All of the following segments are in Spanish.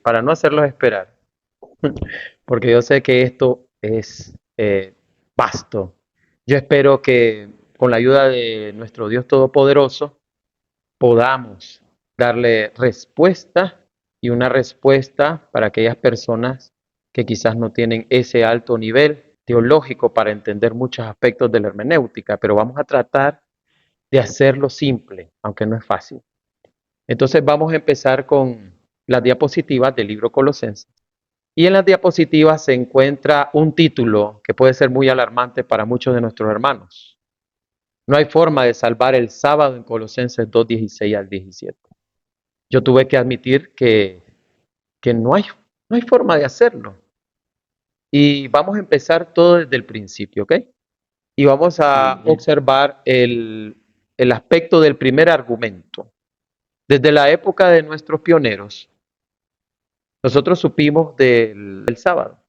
para no hacerlos esperar, porque yo sé que esto es vasto. Yo espero que con la ayuda de nuestro Dios Todopoderoso podamos darle respuesta y una respuesta para aquellas personas que quizás no tienen ese alto nivel teológico para entender muchos aspectos de la hermenéutica, pero vamos a tratar de hacerlo simple, aunque no es fácil. Entonces vamos a empezar con las diapositivas del libro Colosenses. Y en las diapositivas se encuentra un título que puede ser muy alarmante para muchos de nuestros hermanos. No hay forma de salvar el sábado en Colosenses 2:16 al 17. Yo tuve que admitir que no hay forma de hacerlo. Y vamos a empezar todo desde el principio, ¿ok? Y vamos a Bien. observar el aspecto del primer argumento. Desde la época de nuestros pioneros, nosotros supimos del sábado,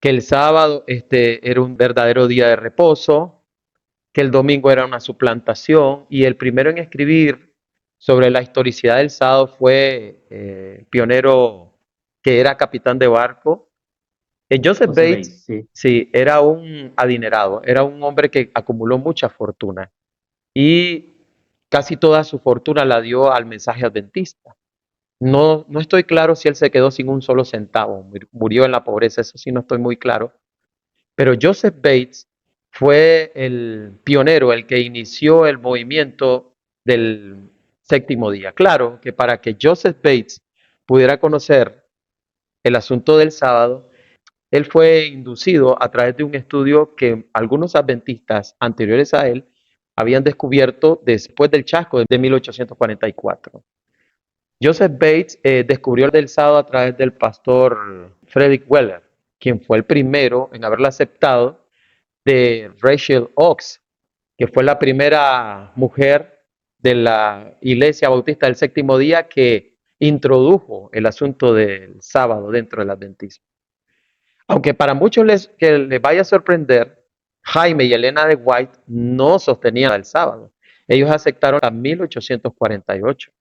que el sábado era un verdadero día de reposo, que el domingo era una suplantación, y el primero en escribir sobre la historicidad del sábado fue el pionero que era capitán de barco. Joseph José Bates, Bates, sí. sí, era un adinerado, era un hombre que acumuló mucha fortuna y casi toda su fortuna la dio al mensaje adventista. No estoy claro si él se quedó sin un solo centavo, murió en la pobreza, eso sí no estoy muy claro. Pero Joseph Bates fue el pionero, el que inició el movimiento del séptimo día. Claro que para que Joseph Bates pudiera conocer el asunto del sábado, él fue inducido a través de un estudio que algunos adventistas anteriores a él habían descubierto después del chasco de 1844. Joseph Bates descubrió el sábado a través del pastor Frederick Weller, quien fue el primero en haberlo aceptado, de Rachel Oakes, que fue la primera mujer de la Iglesia Bautista del Séptimo Día que introdujo el asunto del sábado dentro del adventismo. Aunque para muchos que les vaya a sorprender, Jaime y Elena de White no sostenían el sábado. Ellos aceptaron a 1848.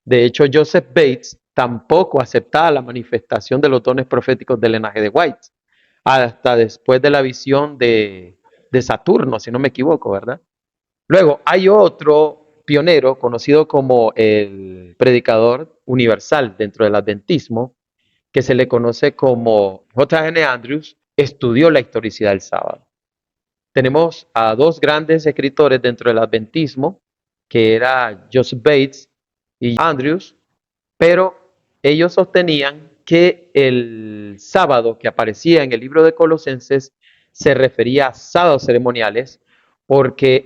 De hecho, Joseph Bates tampoco aceptaba la manifestación de los dones proféticos del linaje de White, hasta después de la visión de Saturno, si no me equivoco, ¿verdad? Luego, hay otro pionero conocido como el predicador universal dentro del adventismo, que se le conoce como J. N. Andrews, estudió la historicidad del sábado. Tenemos a dos grandes escritores dentro del adventismo, que era Joseph Bates y Andrews, pero ellos sostenían que el sábado que aparecía en el libro de Colosenses se refería a sábados ceremoniales porque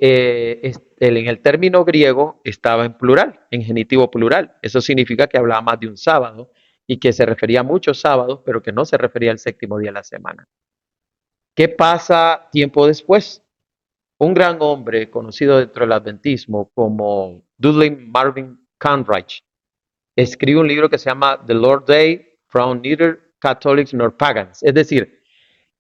en el término griego estaba en plural, en genitivo plural. Eso significa que hablaba más de un sábado y que se refería a muchos sábados, pero que no se refería al séptimo día de la semana. ¿Qué pasa tiempo después? Un gran hombre conocido dentro del adventismo como Dudley Marvin Conrich escribe un libro que se llama The Lord's Day from Neither Catholics nor Pagans. Es decir,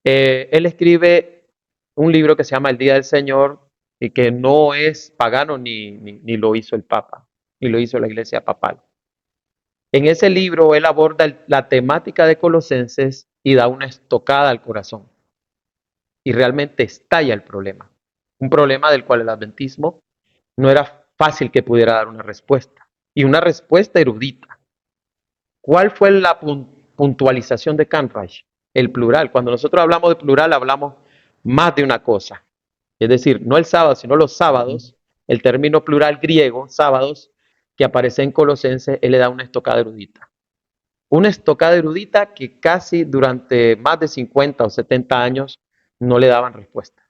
él escribe un libro que se llama El Día del Señor y que no es pagano ni lo hizo el Papa, ni lo hizo la Iglesia Papal. En ese libro él aborda la temática de Colosenses y da una estocada al corazón. Y realmente estalla el problema. Un problema del cual el adventismo no era fácil que pudiera dar una respuesta. Y una respuesta erudita. ¿Cuál fue la puntualización de Kantrach? El plural. Cuando nosotros hablamos de plural, hablamos más de una cosa. Es decir, no el sábado, sino los sábados. El término plural griego, sábados, que aparece en Colosenses, él le da una estocada erudita. Una estocada erudita que casi durante más de 50 o 70 años no le daban respuesta.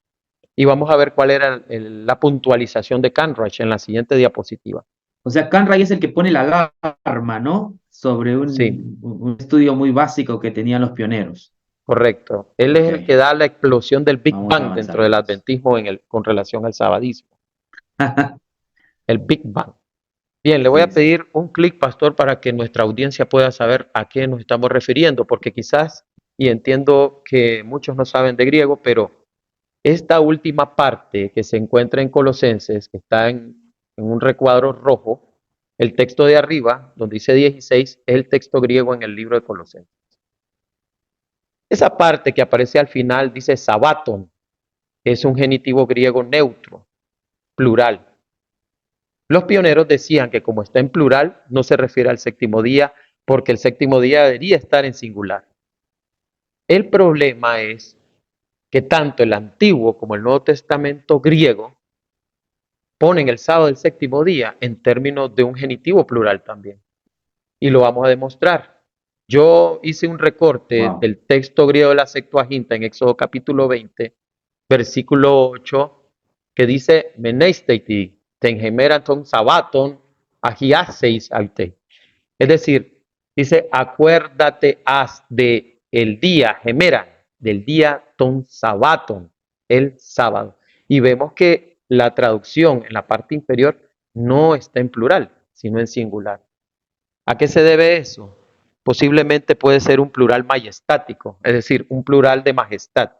Y vamos a ver cuál era la puntualización de Kantrach en la siguiente diapositiva. O sea, Canray es el que pone la alarma, ¿no? Sobre Sí, un estudio muy básico que tenían los pioneros. correcto. Él es Ok, el que da la explosión del Big vamos a Bang avanzar dentro del entonces. adventismo con relación al sabadismo. El Big Bang. Bien, le voy a Sí, sí. pedir un clic, pastor, para que nuestra audiencia pueda saber a qué nos estamos refiriendo, porque quizás, y entiendo que muchos no saben de griego, pero esta última parte que se encuentra en Colosenses, que está en un recuadro rojo, El texto de arriba, donde dice 16, es el texto griego en el libro de Colosenses. Esa parte que aparece al final dice sabaton, es un genitivo griego neutro, plural. Los pioneros decían que como está en plural, no se refiere al séptimo día, porque el séptimo día debería estar en singular. El problema es que tanto el Antiguo como el Nuevo Testamento griego ponen el sábado del séptimo día en términos de un genitivo plural también. Y lo vamos a demostrar. Yo hice un recorte Wow. del texto griego de la Septuaginta en Éxodo capítulo 20, versículo 8, que dice, meneisteiti, tengemeraton sabaton, agiaseis aute. Es decir, dice, acuérdate haz de el día, gemera, del día ton sabaton, el sábado. Y vemos que la traducción en la parte inferior no está en plural, sino en singular. ¿A qué se debe eso? Posiblemente puede ser un plural majestático, es decir, un plural de majestad,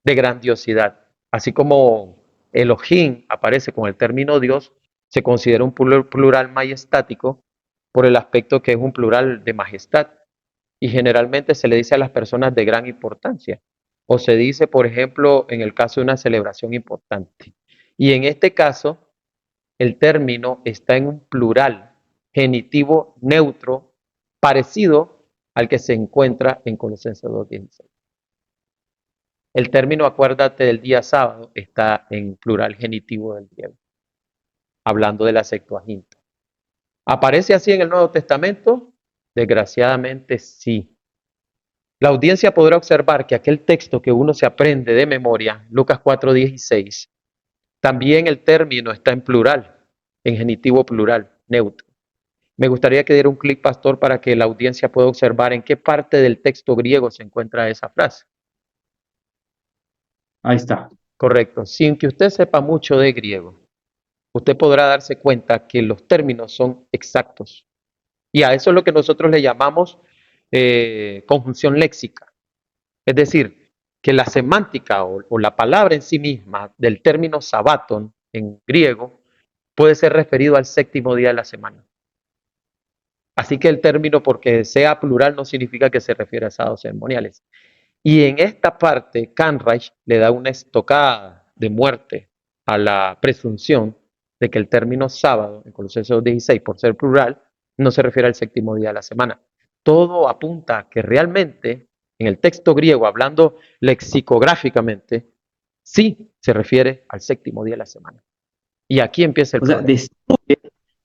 de grandiosidad. Así como Elohim aparece con el término Dios, se considera un plural majestático por el aspecto que es un plural de majestad. Y generalmente se le dice a las personas de gran importancia. O se dice, por ejemplo, en el caso de una celebración importante. Y en este caso, el término está en un plural genitivo neutro parecido al que se encuentra en Colosenses 2:16. El término acuérdate del día sábado está en plural genitivo del griego, hablando de la Septuaginta. ¿Aparece así en el Nuevo Testamento? Desgraciadamente sí. La audiencia podrá observar que aquel texto que uno se aprende de memoria, Lucas 4:16, también el término está en plural, en genitivo plural, neutro. Me gustaría que diera un clic, pastor, para que la audiencia pueda observar en qué parte del texto griego se encuentra esa frase. Ahí está. Correcto. Sin que usted sepa mucho de griego, usted podrá darse cuenta que los términos son exactos. Y a eso es lo que nosotros le llamamos conjunción léxica. Es decir, que la semántica o la palabra en sí misma del término sabaton en griego puede ser referido al séptimo día de la semana. Así que el término, porque sea plural, no significa que se refiere a sábados ceremoniales. Y en esta parte, Kanreich le da una estocada de muerte a la presunción de que el término sábado, en Colosenses 2:16, por ser plural, no se refiere al séptimo día de la semana. Todo apunta a que realmente, en el texto griego, hablando lexicográficamente, sí se refiere al séptimo día de la semana. Y aquí empieza el O sea, problema.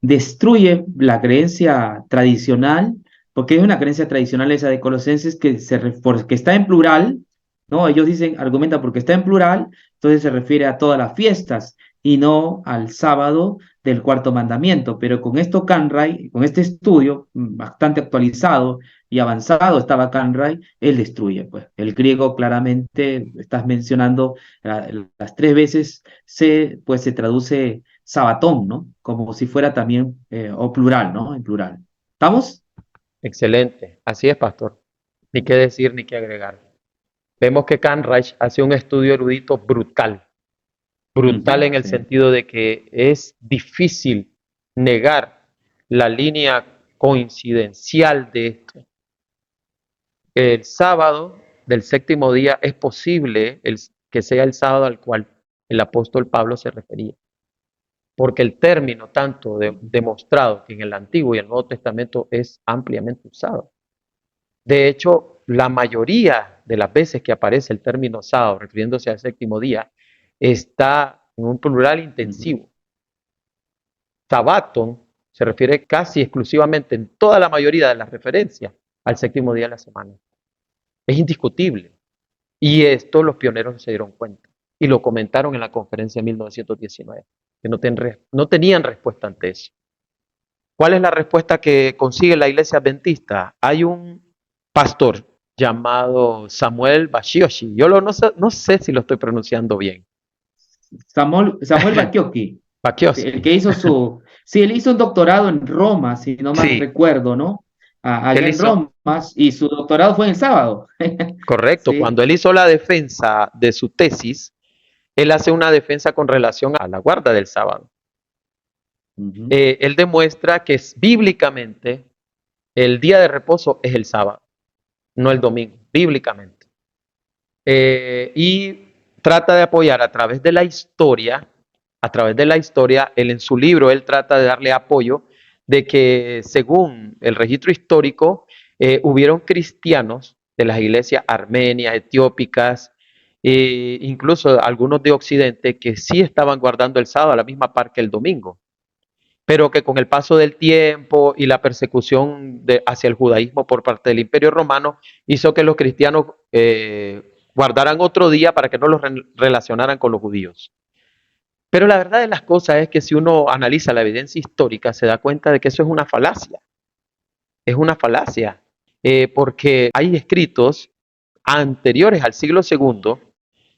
destruye la creencia tradicional, porque es una creencia tradicional esa de Colosenses porque está en plural, ¿no? Ellos dicen, argumentan porque está en plural, entonces se refiere a todas las fiestas y no al sábado del cuarto mandamiento. Pero con esto Canray, con este estudio bastante actualizado y avanzado estaba Canray, él destruye, pues. El griego claramente, estás mencionando las tres veces, pues se traduce sabatón, ¿no? Como si fuera también, o plural, ¿no? En plural. ¿Estamos? Excelente. Así es, pastor. Ni qué decir ni qué agregar. Vemos que Kanreich hace un estudio erudito brutal. Brutal en el Sí. sentido de que es difícil negar la línea coincidencial de esto. El sábado del séptimo día es posible que sea el sábado al cual el apóstol Pablo se refería, porque el término tanto demostrado que en el Antiguo y el Nuevo Testamento es ampliamente usado. De hecho, la mayoría de las veces que aparece el término sábado refiriéndose al séptimo día está en un plural intensivo. Sabaton se refiere casi exclusivamente en toda la mayoría de las referencias al séptimo día de la semana. Es indiscutible. Y esto los pioneros se dieron cuenta y lo comentaron en la conferencia de 1919, que no tenían respuesta ante eso. ¿Cuál es la respuesta que consigue la iglesia adventista? Hay un pastor llamado Samuel Bashioshi. Yo no sé si lo estoy pronunciando bien. Samuel Batioki, Bashioshi. el que hizo sí, él hizo un doctorado en Roma, si no mal Sí, recuerdo, ¿no? él Allá en hizo, Roma, y su doctorado fue en el sábado. correcto, Sí, cuando él hizo la defensa de su tesis, él hace una defensa con relación a la guarda del sábado. Ujú. Él demuestra que bíblicamente el día de reposo es el sábado, no el domingo, bíblicamente. Y trata de apoyar a través de la historia, él en su libro, él trata de darle apoyo de que según el registro histórico, hubieron cristianos de las iglesias armenias, etiópicas, incluso algunos de Occidente, que sí estaban guardando el sábado a la misma par que el domingo, pero que con el paso del tiempo y la persecución hacia el judaísmo por parte del Imperio Romano hizo que los cristianos guardaran otro día para que no los relacionaran con los judíos. Pero la verdad de las cosas es que si uno analiza la evidencia histórica se da cuenta de que eso es una falacia, porque hay escritos anteriores al siglo segundo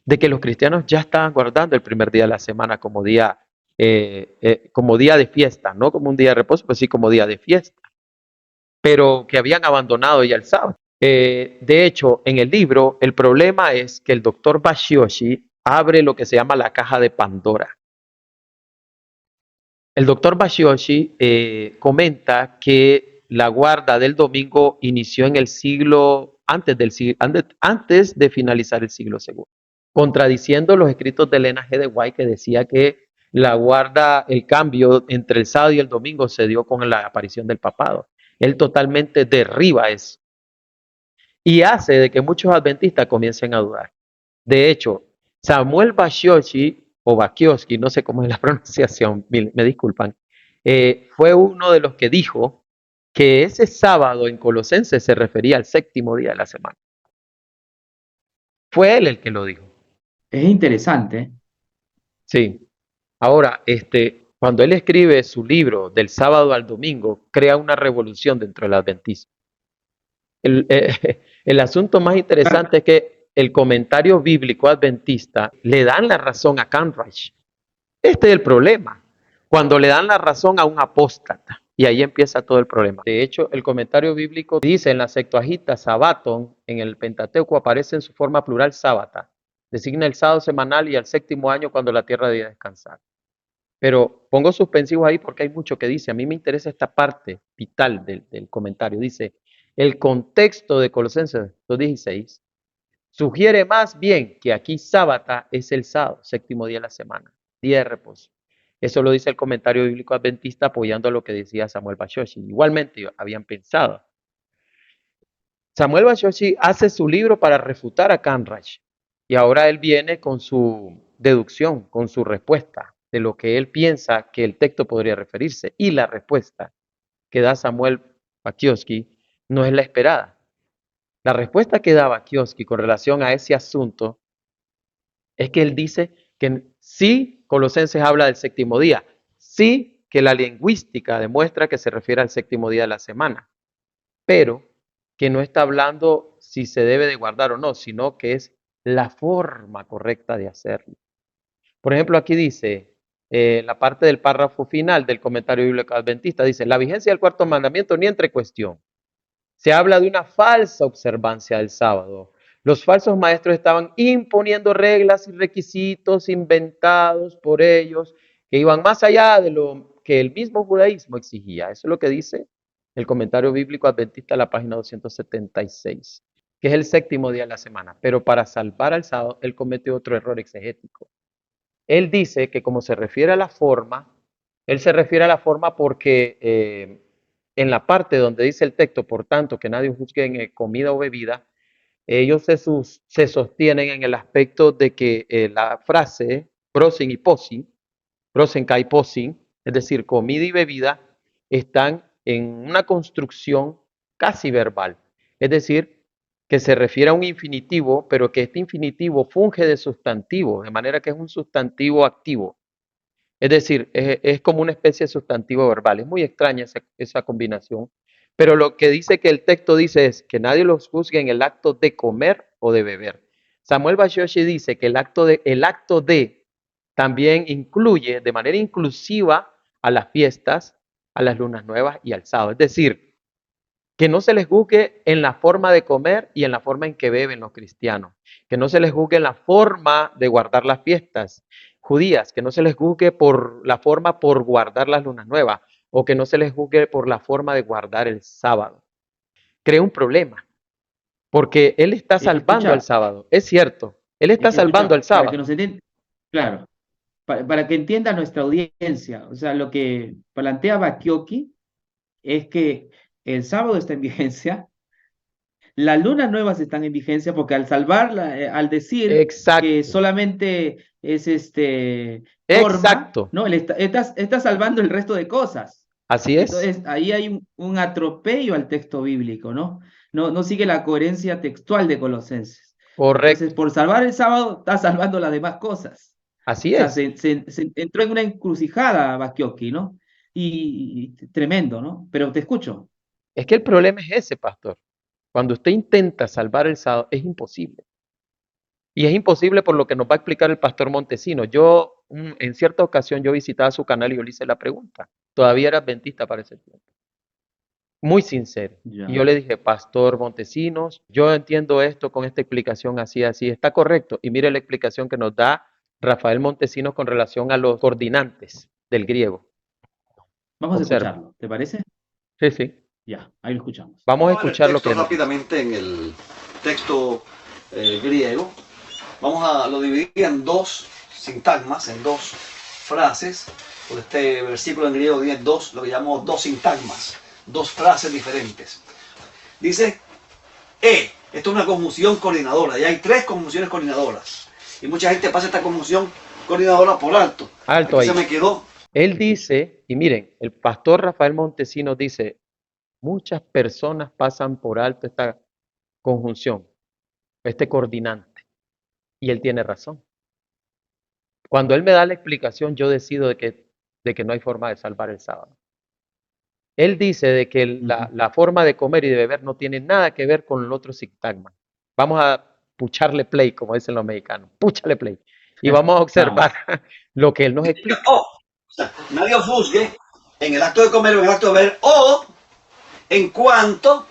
de que los cristianos ya estaban guardando el primer día de la semana como día de fiesta, no como un día de reposo, pues sí como día de fiesta, pero que habían abandonado ya el sábado. De hecho, en el libro, el problema es que el doctor Bashiyoshi abre lo que se llama la caja de Pandora. El doctor Bashiyoshi comenta que la guarda del domingo inició en el siglo antes de finalizar el siglo segundo, contradiciendo los escritos de Elena G. de White que decía que la guarda, el cambio entre el sábado y el domingo se dio con la aparición del papado. Él totalmente derriba eso y hace de que muchos adventistas comiencen a dudar. De hecho, Samuel Bashiyoshi, o Bakioski, no sé cómo es la pronunciación, me disculpan, fue uno de los que dijo que ese sábado en Colosenses se refería al séptimo día de la semana. Fue él el que lo dijo. Es interesante. Sí. Ahora, cuando él escribe su libro del sábado al domingo, crea una revolución dentro del adventismo. El asunto más Ah, interesante es que el comentario bíblico adventista le dan la razón a Canrich. Este es el problema, cuando le dan la razón a un apóstata. Y ahí empieza todo el problema. De hecho, el comentario bíblico dice en la Septuaginta, Sabaton, en el Pentateuco aparece en su forma plural sábata. Designa el sábado semanal y el séptimo año cuando la tierra debía descansar. Pero pongo suspensivos ahí porque hay mucho que dice. A mí me interesa esta parte vital del comentario. Dice, el contexto de Colosenses 2:16 sugiere más bien que aquí sábata es el sábado, séptimo día de la semana, día de reposo. Eso lo dice el comentario bíblico adventista apoyando a lo que decía Samuel Bashoshi. Igualmente habían pensado. Samuel Bashoshi hace su libro para refutar a Canrich y ahora él viene con su deducción, con su respuesta de lo que él piensa que el texto podría referirse. Y la respuesta que da Samuel Bakioski no es la esperada. La respuesta que da Bakioski con relación a ese asunto es que él dice que sí, Colosenses habla del séptimo día, sí que la lingüística demuestra que se refiere al séptimo día de la semana, pero que no está hablando si se debe de guardar o no, sino que es la forma correcta de hacerlo. Por ejemplo, aquí dice, la parte del párrafo final del comentario bíblico adventista, dice, la vigencia del cuarto mandamiento ni entre cuestión. Se habla de una falsa observancia del sábado. Los falsos maestros estaban imponiendo reglas y requisitos inventados por ellos que iban más allá de lo que el mismo judaísmo exigía. Eso es lo que dice el comentario bíblico adventista, la página 276, que es el séptimo día de la semana. Pero para salvar al sábado, él comete otro error exegético. Él dice que como se refiere a la forma, él se refiere a la forma porque en la parte donde dice el texto, por tanto, que nadie juzgue en comida o bebida, ellos se sostienen en el aspecto de que la frase prosin y posin, prosen kai posin, es decir, comida y bebida, están en una construcción casi verbal. Es decir, que se refiere a un infinitivo, pero que este infinitivo funge de sustantivo, de manera que es un sustantivo activo. Es decir, es como una especie de sustantivo verbal. Es muy extraña esa combinación. Pero lo que dice que el texto dice es que nadie los juzgue en el acto de comer o de beber. Samuel Bashoshi dice que el acto de también incluye de manera inclusiva a las fiestas, a las lunas nuevas y al sábado. Es decir, que no se les juzgue en la forma de comer y en la forma en que beben los cristianos, que no se les juzgue en la forma de guardar las fiestas, judías, que no se les juzgue por la forma por guardar las lunas nuevas o que no se les juzgue por la forma de guardar el sábado. Crea un problema, porque él está salvando al Escucha, sábado. Es cierto, él está salvando escucha, al para que sábado. nos entiendan, claro, para que entienda nuestra audiencia, o sea, lo que plantea Bakioki es que el sábado está en vigencia, las lunas nuevas están en vigencia, porque al salvarla, al decir que Exacto, solamente es forma, exacto. ¿no? Está salvando el resto de cosas. Así es, Entonces, ahí hay un atropello al texto bíblico, ¿no? No sigue la coherencia textual de Colosenses. Entonces, correcto. por salvar el sábado, está salvando las demás cosas. Así O sea, es. se entró en una encrucijada Bakioki, ¿no? Y tremendo, ¿no? Pero te escucho. Es que el problema es ese, pastor. Cuando usted intenta salvar el sábado, es imposible. Y es imposible por lo que nos va a explicar el pastor Montesino. En cierta ocasión, yo visitaba su canal y yo le hice la pregunta. Todavía era adventista para ese tiempo. Muy sincero. Y yo Ya. le dije, Pastor Montesinos, yo entiendo esto con esta explicación así, así, está correcto. Y mire la explicación que nos da Rafael Montesinos con relación a los coordinantes del griego. Vamos a Observe. escucharlo, ¿te parece? Sí, sí. Ya, ahí lo escuchamos. Vamos a Vamos a ver el escuchar lo texto que nos dice. rápidamente en el texto griego. Lo dividí en dos sintagmas, en dos frases. Por este versículo en griego tiene lo que llamamos dos sintagmas, dos frases diferentes. Dice, esto es una conjunción coordinadora, y hay tres conjunciones coordinadoras. Y mucha gente pasa esta conjunción coordinadora por alto. Alto Aquí ahí. se me quedó. Él dice, y miren, el pastor Rafael Montesinos dice, muchas personas pasan por alto esta conjunción, este coordinante, y él tiene razón. Cuando él me da la explicación, yo decido de que no hay forma de salvar el sábado. Él dice de que la forma de comer y de beber no tiene nada que ver con el otro sintagma. Vamos a pucharle play, como dicen los mexicanos, púchale play. Y vamos a observar Vamos. lo que él nos explica. O sea, nadie os juzgue en el acto de comer o en el acto de beber, o en cuanto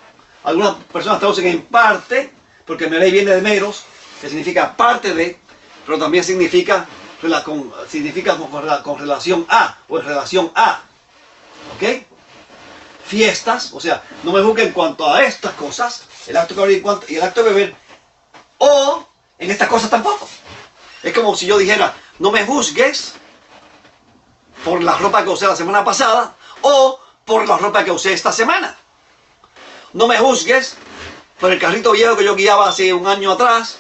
algunas personas traducen en parte, porque me ley viene de meros, que significa parte de, pero también significa con relación a, o en relación a. ¿Ok? Fiestas, o sea, no me juzgue en cuanto a estas cosas, el acto de comer y el acto de beber, o en estas cosas tampoco. Es como si yo dijera, no me juzgues por la ropa que usé la semana pasada, o por la ropa que usé esta semana. No me juzgues por el carrito viejo que yo guiaba hace un año atrás,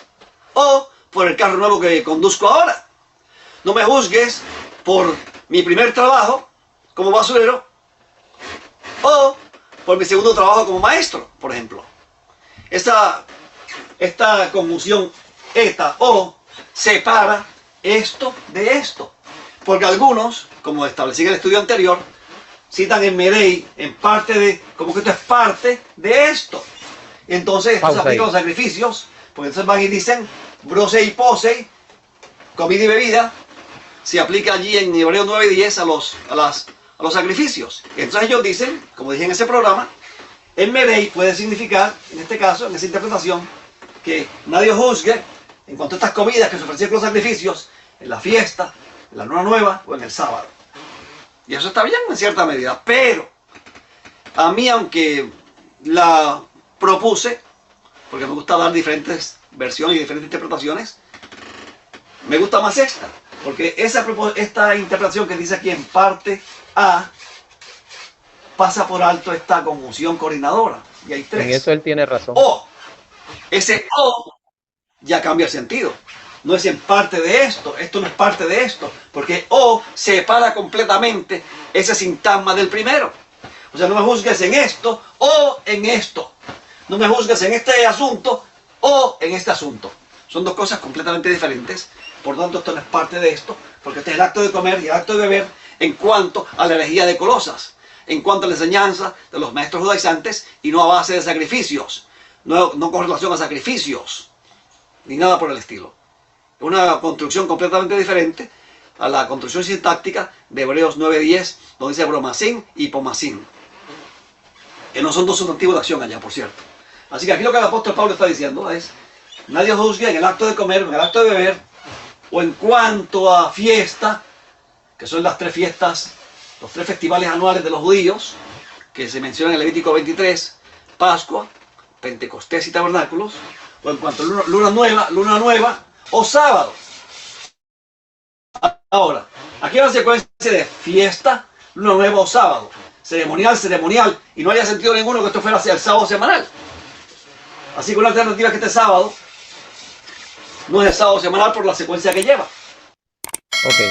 o por el carro nuevo que conduzco ahora. No me juzgues por mi primer trabajo como basurero, o por mi segundo trabajo como maestro, por ejemplo. Esta conjunción, o, separa esto de esto. Porque algunos, como establecí en el estudio anterior, citan en Medei, en parte de, como que esto es parte de esto. Entonces, esto se aplica a los sacrificios, porque entonces van y dicen, brose y posei, comida y bebida, se aplica allí en Hebreos 9 y 10 a los sacrificios. Entonces ellos dicen, como dije en ese programa, en Medei puede significar, en este caso, en esa interpretación, que nadie juzgue en cuanto a estas comidas que se ofrecían con los sacrificios, en la fiesta, en la luna nueva o en el sábado. Y eso está bien en cierta medida, pero a mí, aunque la propuse, porque me gusta dar diferentes versiones y diferentes interpretaciones, me gusta más esta, porque esta interpretación que dice aquí en parte A, pasa por alto esta conjunción coordinadora, y hay tres. En eso él tiene razón. O, ese o ya cambia el sentido. No es en parte de esto no es parte de esto, porque o separa completamente ese sintagma del primero. O sea, no me juzgues en esto o en esto. No me juzgues en este asunto o en este asunto. Son dos cosas completamente diferentes. Por lo tanto, esto no es parte de esto, porque este es el acto de comer y el acto de beber en cuanto a la herejía de Colosas, en cuanto a la enseñanza de los maestros judaizantes y no a base de sacrificios, no con relación a sacrificios, ni nada por el estilo. Una construcción completamente diferente a la construcción sintáctica de Hebreos 9:10, donde dice bromacín y pomacín, que no son dos sustantivos de acción allá, por cierto. Así que aquí lo que el apóstol Pablo está diciendo es, nadie juzgue en el acto de comer, en el acto de beber, o en cuanto a fiesta, que son las 3 fiestas, los 3 festivales anuales de los judíos, que se mencionan en Levítico 23, Pascua, Pentecostés y Tabernáculos, o en cuanto a luna nueva o sábado. Ahora, aquí hay una secuencia de fiesta, luna nueva o sábado, ceremonial, y no haya sentido ninguno que esto fuera el sábado semanal. Así que una alternativa es que este sábado no es el sábado semanal por la secuencia que lleva. Ok.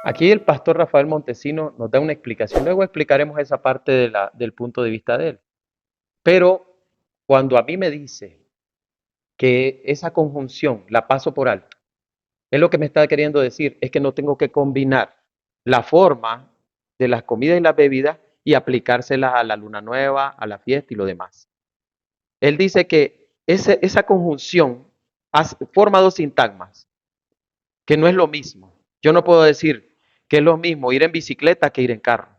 Aquí el pastor Rafael Montesino nos da una explicación. Luego explicaremos esa parte del punto de vista de él. Pero cuando a mí me dice que esa conjunción la paso por alto, es lo que me está queriendo decir, es que no tengo que combinar la forma de las comidas y las bebidas y aplicárselas a la luna nueva, a la fiesta y lo demás. Él dice que esa conjunción forma 2 sintagmas, que no es lo mismo. Yo no puedo decir que es lo mismo ir en bicicleta que ir en carro.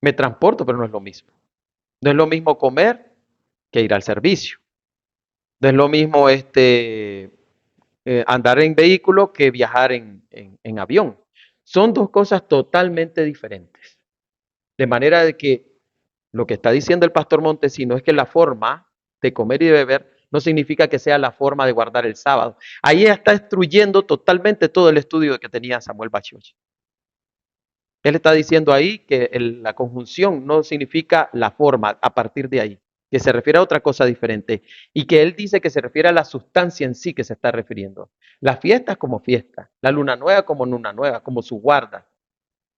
Me transporto, pero no es lo mismo. No es lo mismo comer que ir al servicio. No es lo mismo andar en vehículo que viajar en avión. Son 2 cosas totalmente diferentes. De manera de que lo que está diciendo el pastor Montesino es que la forma de comer y de beber no significa que sea la forma de guardar el sábado. Ahí está destruyendo totalmente todo el estudio que tenía Samuel Bachoche. Él está diciendo ahí que la conjunción no significa la forma a partir de ahí, que se refiere a otra cosa diferente y que él dice que se refiere a la sustancia en sí que se está refiriendo. La fiesta como fiesta, la luna nueva, como su guarda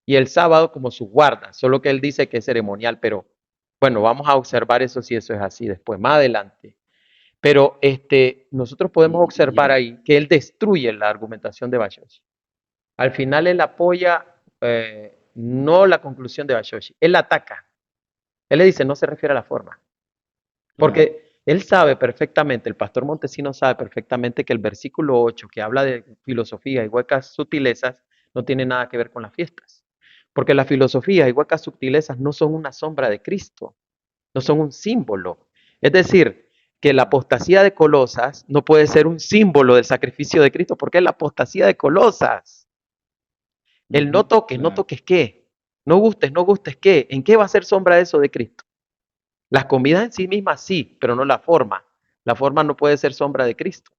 y el sábado como su guarda, solo que él dice que es ceremonial, pero bueno, vamos a observar eso si eso es así después, más adelante. Pero nosotros podemos observar ahí que él destruye la argumentación de Bashoshi. Al final él apoya no la conclusión de Bashoshi, él la ataca. Él le dice, no se refiere a la forma. Porque él sabe perfectamente, el pastor Montesino sabe perfectamente que el versículo 8, que habla de filosofía y huecas sutilezas, no tiene nada que ver con las fiestas. Porque la filosofía y huecas sutilezas no son una sombra de Cristo, no son un símbolo. Es decir, que la apostasía de Colosas no puede ser un símbolo del sacrificio de Cristo, porque es la apostasía de Colosas. El no toques, no toques qué, no gustes qué, ¿en qué va a ser sombra eso de Cristo? Las comidas en sí mismas sí, pero no la forma. La forma no puede ser sombra de Cristo.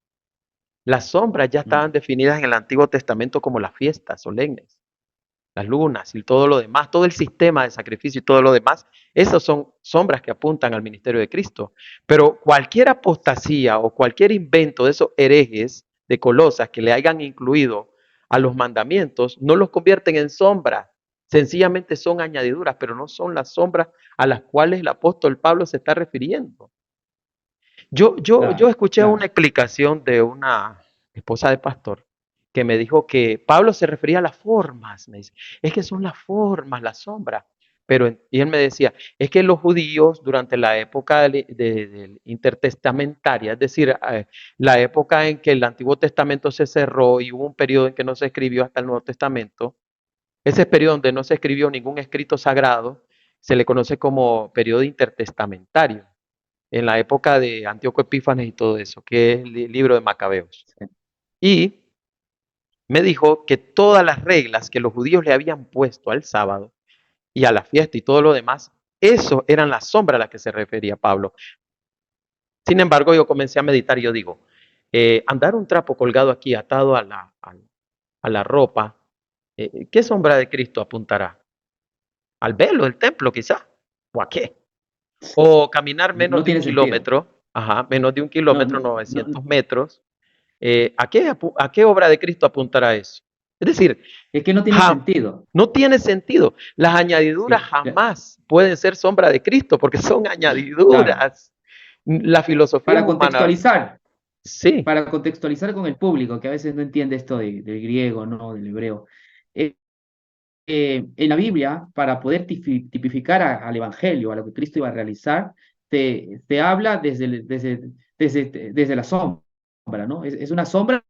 Las sombras ya estaban definidas en el Antiguo Testamento como las fiestas solemnes, las lunas y todo lo demás, todo el sistema de sacrificio y todo lo demás. Esas son sombras que apuntan al ministerio de Cristo. Pero cualquier apostasía o cualquier invento de esos herejes de Colosas que le hayan incluido a los mandamientos, no los convierten en sombras. Sencillamente son añadiduras, pero no son las sombras a las cuales el apóstol Pablo se está refiriendo. Yo escuché una explicación de una esposa de pastor que me dijo que Pablo se refería a las formas. Me dice, es que son las formas, las sombras. Y él me decía, es que los judíos durante la época intertestamentaria, es decir, la época en que el Antiguo Testamento se cerró y hubo un periodo en que no se escribió hasta el Nuevo Testamento, ese periodo donde no se escribió ningún escrito sagrado, se le conoce como periodo intertestamentario, en la época de Antíoco Epífanes y todo eso, que es el libro de Macabeos. Y me dijo que todas las reglas que los judíos le habían puesto al sábado y a la fiesta y todo lo demás, eso eran las sombras a las que se refería Pablo. Sin embargo, yo comencé a meditar y yo digo, andar un trapo colgado aquí atado a la ropa, ¿qué sombra de Cristo apuntará? ¿Al velo del templo quizá? ¿O a qué? O caminar menos de un kilómetro, menos de un kilómetro, 900 metros. ¿A qué obra de Cristo apuntará eso? Es decir, es que no tiene sentido. No tiene sentido. Las añadiduras jamás pueden ser sombra de Cristo porque son añadiduras. Claro. La filosofía para contextualizar. Sí. Para contextualizar con el público, que a veces no entiende esto del griego, ¿no? Del hebreo. En la Biblia, para poder tipificar al Evangelio, a lo que Cristo iba a realizar, te habla desde la sombra, ¿no? Es una sombra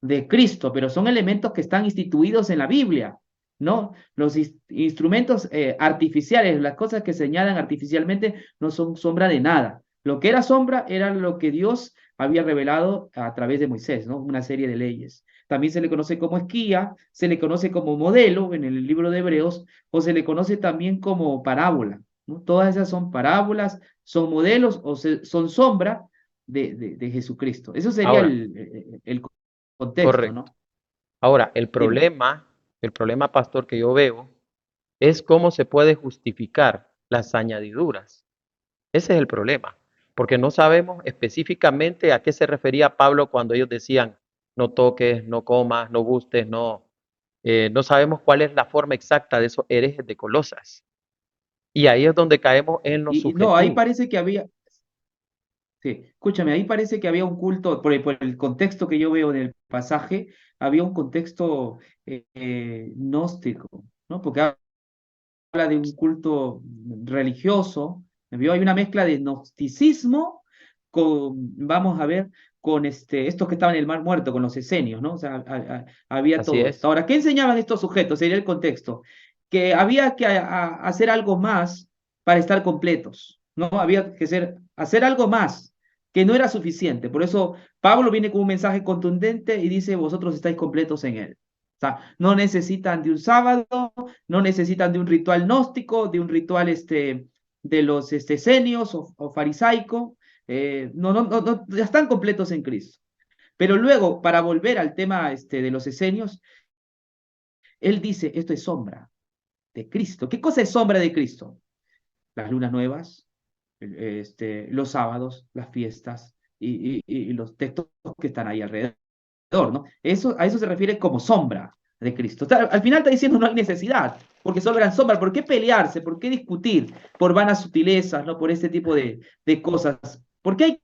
de Cristo, pero son elementos que están instituidos en la Biblia, ¿no? Los instrumentos artificiales, las cosas que señalan artificialmente, no son sombra de nada. Lo que era sombra era lo que Dios había revelado a través de Moisés, ¿no? Una serie de leyes. También se le conoce como esquía, se le conoce como modelo en el libro de Hebreos, o se le conoce también como parábola, ¿no? Todas esas son parábolas, son modelos o son sombra de Jesucristo. Eso sería Ahora, el contexto, correcto. ¿no? Ahora, Dime. el problema, pastor, que yo veo es cómo se puede justificar las añadiduras. Ese es el problema, porque no sabemos específicamente a qué se refería Pablo cuando ellos decían no toques, no comas, no gustes, no sabemos cuál es la forma exacta de esos herejes de Colosas. Y ahí es donde caemos en lo Y no, ahí subjetivo. parece que había, sí, escúchame, ahí parece que había un culto, por el contexto que yo veo del pasaje, había un contexto gnóstico, ¿no? Porque habla de un culto religioso, ¿me vio? Hay una mezcla de gnosticismo con, vamos a ver, con estos que estaban en el Mar Muerto, con los esenios, ¿no? O sea, había Así todo esto. es. Ahora, ¿qué enseñaban estos sujetos? Sería el contexto. Que había que hacer algo más para estar completos, ¿no? Había que hacer algo más, que no era suficiente. Por eso Pablo viene con un mensaje contundente y dice, vosotros estáis completos en él. O sea, no necesitan de un sábado, no necesitan de un ritual gnóstico, de un ritual de los esenios o farisaico, no, ya están completos en Cristo. Pero luego, para volver al tema de los esenios, él dice, esto es sombra de Cristo. ¿Qué cosa es sombra de Cristo? Las lunas nuevas, los sábados, las fiestas y los textos que están ahí alrededor, ¿no? A eso se refiere como sombra de Cristo. Al final está diciendo no hay necesidad, porque solo eran sombras. ¿Por qué pelearse? ¿Por qué discutir por vanas sutilezas, ¿no? Por este tipo de cosas. ¿Por qué hay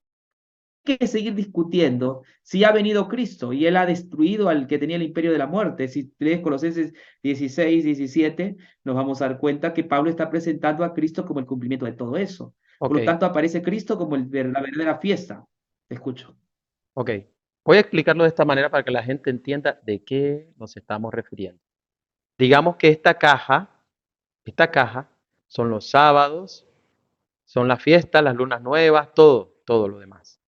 que seguir discutiendo si ha venido Cristo y él ha destruido al que tenía el imperio de la muerte? Si lees Colosenses 16, 17, nos vamos a dar cuenta que Pablo está presentando a Cristo como el cumplimiento de todo eso. Por Ok, lo tanto, aparece Cristo como la verdadera fiesta. Te escucho. ok. Voy a explicarlo de esta manera para que la gente entienda de qué nos estamos refiriendo. Digamos que esta caja son los sábados, son las fiestas, las lunas nuevas, todo lo demás.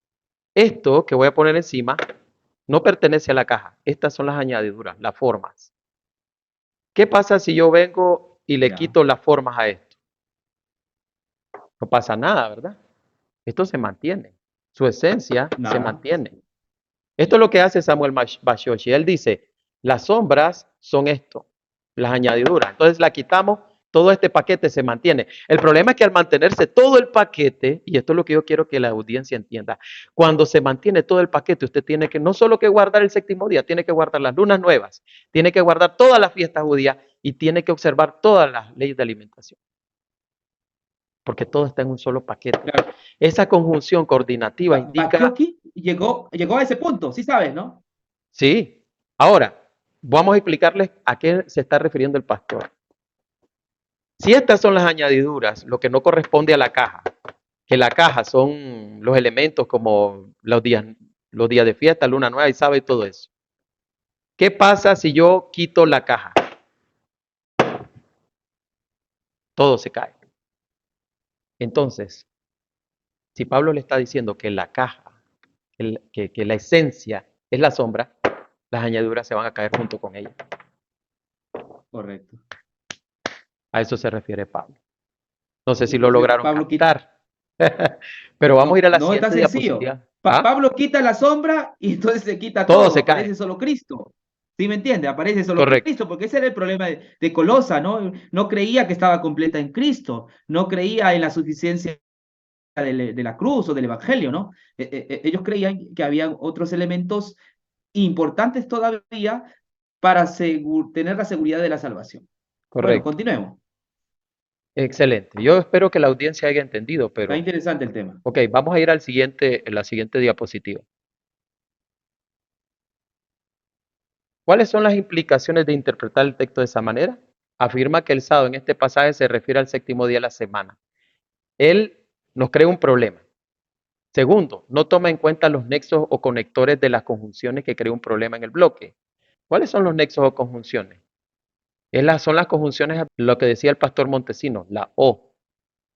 Esto que voy a poner encima no pertenece a la caja. Estas son las añadiduras, las formas. ¿Qué pasa si yo vengo y le Ya. quito las formas a esto? No pasa nada, ¿verdad? Esto se mantiene. Su esencia se Nada. mantiene. Esto es lo que hace Samuel Bashoshi. Él dice, las sombras son esto, las añadiduras. Entonces la quitamos, todo este paquete se mantiene. El problema es que al mantenerse todo el paquete, y esto es lo que yo quiero que la audiencia entienda, cuando se mantiene todo el paquete, usted tiene que no solo que guardar el séptimo día, tiene que guardar las lunas nuevas, tiene que guardar todas las fiestas judías y tiene que observar todas las leyes de alimentación, porque todo está en un solo paquete. Claro. Esa conjunción coordinativa indica, Bakioki llegó a ese punto, sí sabes, ¿no? sí, ahora vamos a explicarles a qué se está refiriendo el pastor. Si estas son las añadiduras, lo que no corresponde a la caja, que la caja son los elementos como los días de fiesta, luna nueva y sábado y todo eso. ¿Qué pasa si yo quito la caja? Todo se cae. Entonces, si Pablo le está diciendo que la caja, que la esencia es la sombra, las añadiduras se van a caer junto con ella. Correcto. A eso se refiere Pablo. No sé si lo Entonces, lograron Pablo quita. captar. Pero vamos a ir No, a la no está siguiente sencillo. diapositiva. ¿Ah? Pablo quita la sombra y entonces se quita Todo todo, se aparece cae. solo Cristo. ¿Sí me entiende? Aparece solo Correcto. Cristo, porque ese era el problema de Colosa, ¿no? No creía que estaba completa en Cristo, no creía en la suficiencia de la cruz o del Evangelio, ¿no? Ellos creían que había otros elementos importantes todavía para tener la seguridad de la salvación. Bueno, Correcto. continuemos. Excelente. Yo espero que la audiencia haya entendido, Está pero interesante el tema. ok, vamos a ir al siguiente, la siguiente diapositiva. ¿Cuáles son las implicaciones de interpretar el texto de esa manera? Afirma que el sábado en este pasaje se refiere al séptimo día de la semana. Él nos crea un problema. Segundo, no toma en cuenta los nexos o conectores de las conjunciones que crea un problema en el bloque. ¿Cuáles son los nexos o conjunciones? Son las conjunciones, lo que decía el pastor Montesino, la O.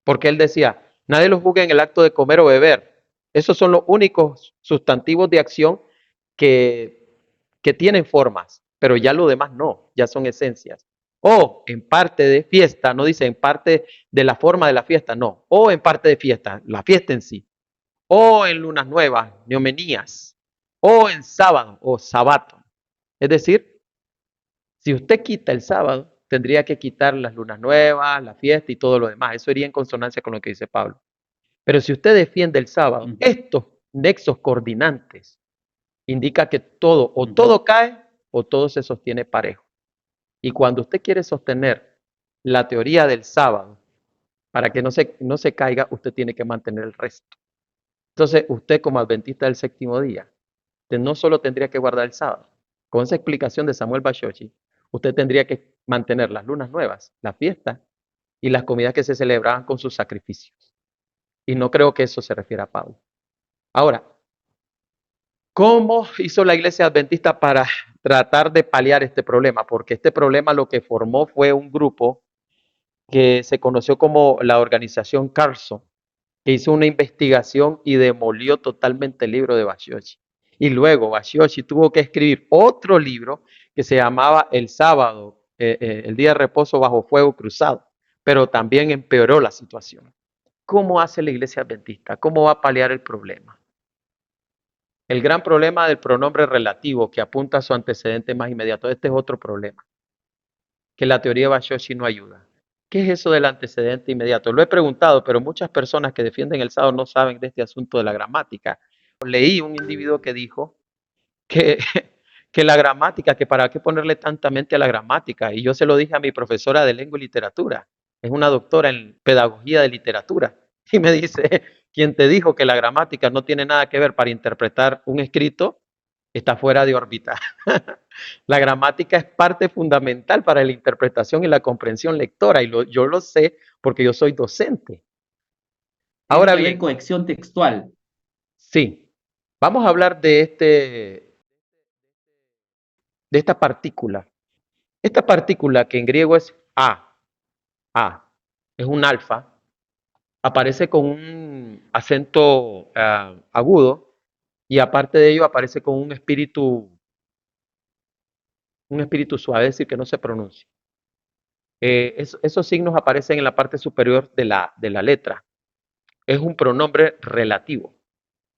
Porque él decía, nadie lo juzgue en el acto de comer o beber. Esos son los únicos sustantivos de acción que tienen formas, pero ya lo demás no, ya son esencias. O en parte de fiesta, no dice en parte de la forma de la fiesta, no. O en parte de fiesta, la fiesta en sí. O en lunas nuevas, neomenías. O en sábado o sabato. Es decir, si usted quita el sábado, tendría que quitar las lunas nuevas, la fiesta y todo lo demás. Eso iría en consonancia con lo que dice Pablo. Pero si usted defiende el sábado, estos nexos coordinantes indica que todo o todo cae o todo se sostiene parejo. Y cuando usted quiere sostener la teoría del sábado, para que no se caiga, usted tiene que mantener el resto. Entonces, usted como adventista del séptimo día, usted no solo tendría que guardar el sábado, con esa explicación de Samuel Bashoshi, usted tendría que mantener las lunas nuevas, la fiesta y las comidas que se celebraban con sus sacrificios. Y no creo que eso se refiera a Pablo. Ahora, ¿cómo hizo la iglesia adventista para tratar de paliar este problema? Porque este problema lo que formó fue un grupo que se conoció como la organización Carlson, que hizo una investigación y demolió totalmente el libro de Bashoshi. Y luego Bashoshi tuvo que escribir otro libro que se llamaba El sábado, el día de reposo bajo fuego cruzado, pero también empeoró la situación. ¿Cómo hace la iglesia adventista? ¿Cómo va a paliar el problema? El gran problema del pronombre relativo que apunta a su antecedente más inmediato. Este es otro problema, que la teoría de Bashoshi no ayuda. ¿Qué es eso del antecedente inmediato? Lo he preguntado, pero muchas personas que defienden el sábado no saben de este asunto de la gramática. Leí un individuo que dijo que, que la gramática, que para qué ponerle tanta mente a la gramática. Y yo se lo dije a mi profesora de lengua y literatura. Es una doctora en pedagogía de literatura. Y me dice, quien te dijo que la gramática no tiene nada que ver para interpretar un escrito, está fuera de órbita. La gramática es parte fundamental para la interpretación y la comprensión lectora, y yo lo sé porque yo soy docente. Ahora Tiene que ver bien, con cohesión textual. sí, vamos a hablar de esta partícula. Esta partícula que en griego es a, es un alfa, aparece con un acento agudo y aparte de ello aparece con un espíritu suave, es decir, que no se pronuncia. Esos signos aparecen en la parte superior de la letra. Es un pronombre relativo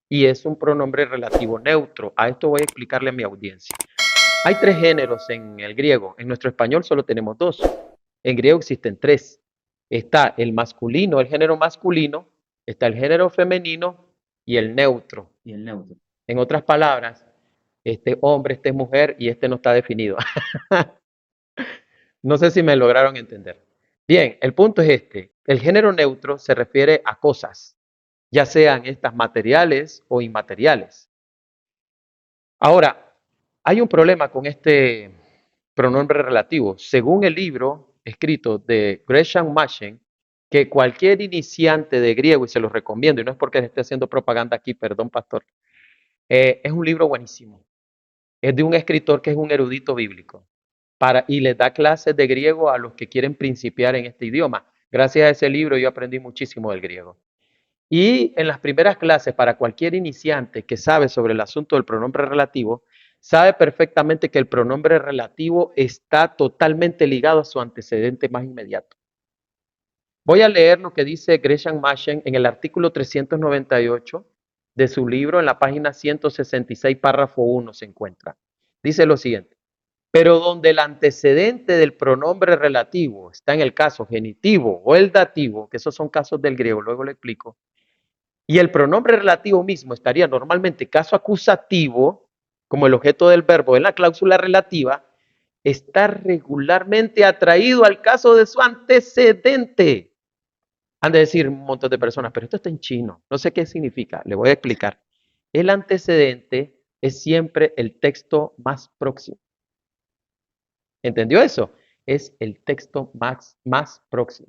y es un pronombre relativo neutro. A esto voy a explicarle a mi audiencia. Hay tres géneros en el griego. En nuestro español solo tenemos dos. En griego existen tres. Está el masculino, el género masculino, está el género femenino y el neutro. Y el neutro. En otras palabras, este hombre, este mujer y este no está definido. No sé si me lograron entender. Bien, el punto es este. El género neutro se refiere a cosas, ya sean estas materiales o inmateriales. Ahora, hay un problema con este pronombre relativo. Según el libro escrito de Gresham Machen, que cualquier iniciante de griego, y se los recomiendo, y no es porque esté haciendo propaganda aquí, perdón, pastor, es un libro buenísimo. Es de un escritor que es un erudito bíblico y les da clases de griego a los que quieren principiar en este idioma. Gracias a ese libro yo aprendí muchísimo del griego. Y en las primeras clases, para cualquier iniciante que sabe sobre el asunto del pronombre relativo, sabe perfectamente que el pronombre relativo está totalmente ligado a su antecedente más inmediato. Voy a leer lo que dice Gresham Machen en el artículo 398 de su libro, en la página 166, párrafo 1 se encuentra. Dice lo siguiente: pero donde el antecedente del pronombre relativo está en el caso genitivo o el dativo, que esos son casos del griego, luego lo explico, y el pronombre relativo mismo estaría normalmente caso acusativo, como el objeto del verbo en la cláusula relativa, está regularmente atraído al caso de su antecedente. Han de decir un montón de personas, pero esto está en chino, no sé qué significa, le voy a explicar. El antecedente es siempre el texto más próximo. ¿Entendió eso? Es el texto más próximo.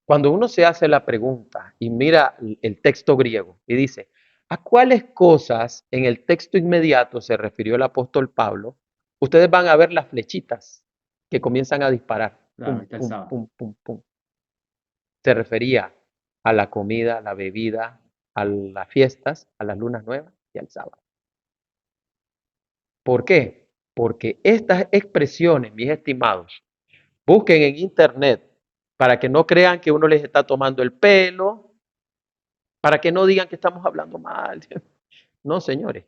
Cuando uno se hace la pregunta y mira el texto griego y dice, ¿a cuáles cosas en el texto inmediato se refirió el apóstol Pablo? Ustedes van a ver las flechitas que comienzan a disparar. Claro, Pum, está el pum, sábado. pum, pum, pum. Se refería a la comida, la bebida, a las fiestas, a las lunas nuevas y al sábado. ¿Por qué? Porque estas expresiones, mis estimados, busquen en internet para que no crean que uno les está tomando el pelo, para que no digan que estamos hablando mal. No, señores.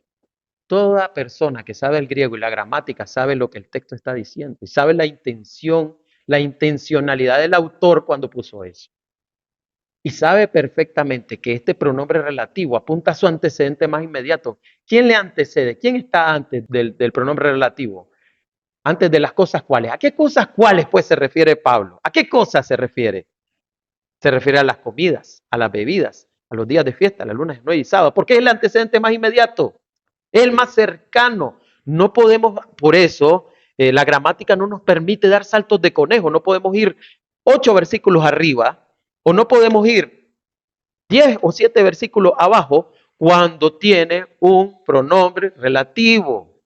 Toda persona que sabe el griego y la gramática sabe lo que el texto está diciendo y sabe la intención, la intencionalidad del autor cuando puso eso. Y sabe perfectamente que este pronombre relativo apunta a su antecedente más inmediato. ¿Quién le antecede? ¿Quién está antes del pronombre relativo? Antes de las cosas cuales. ¿A qué cosas cuales pues se refiere Pablo? ¿A qué cosas se refiere? Se refiere a las comidas, a las bebidas, a los días de fiesta, a las lunas nuevas y sábados, porque es el antecedente más inmediato, el más cercano. No podemos, por eso, la gramática no nos permite dar saltos de conejo, no podemos ir 8 versículos arriba o no podemos ir 10 o 7 versículos abajo cuando tiene un pronombre relativo.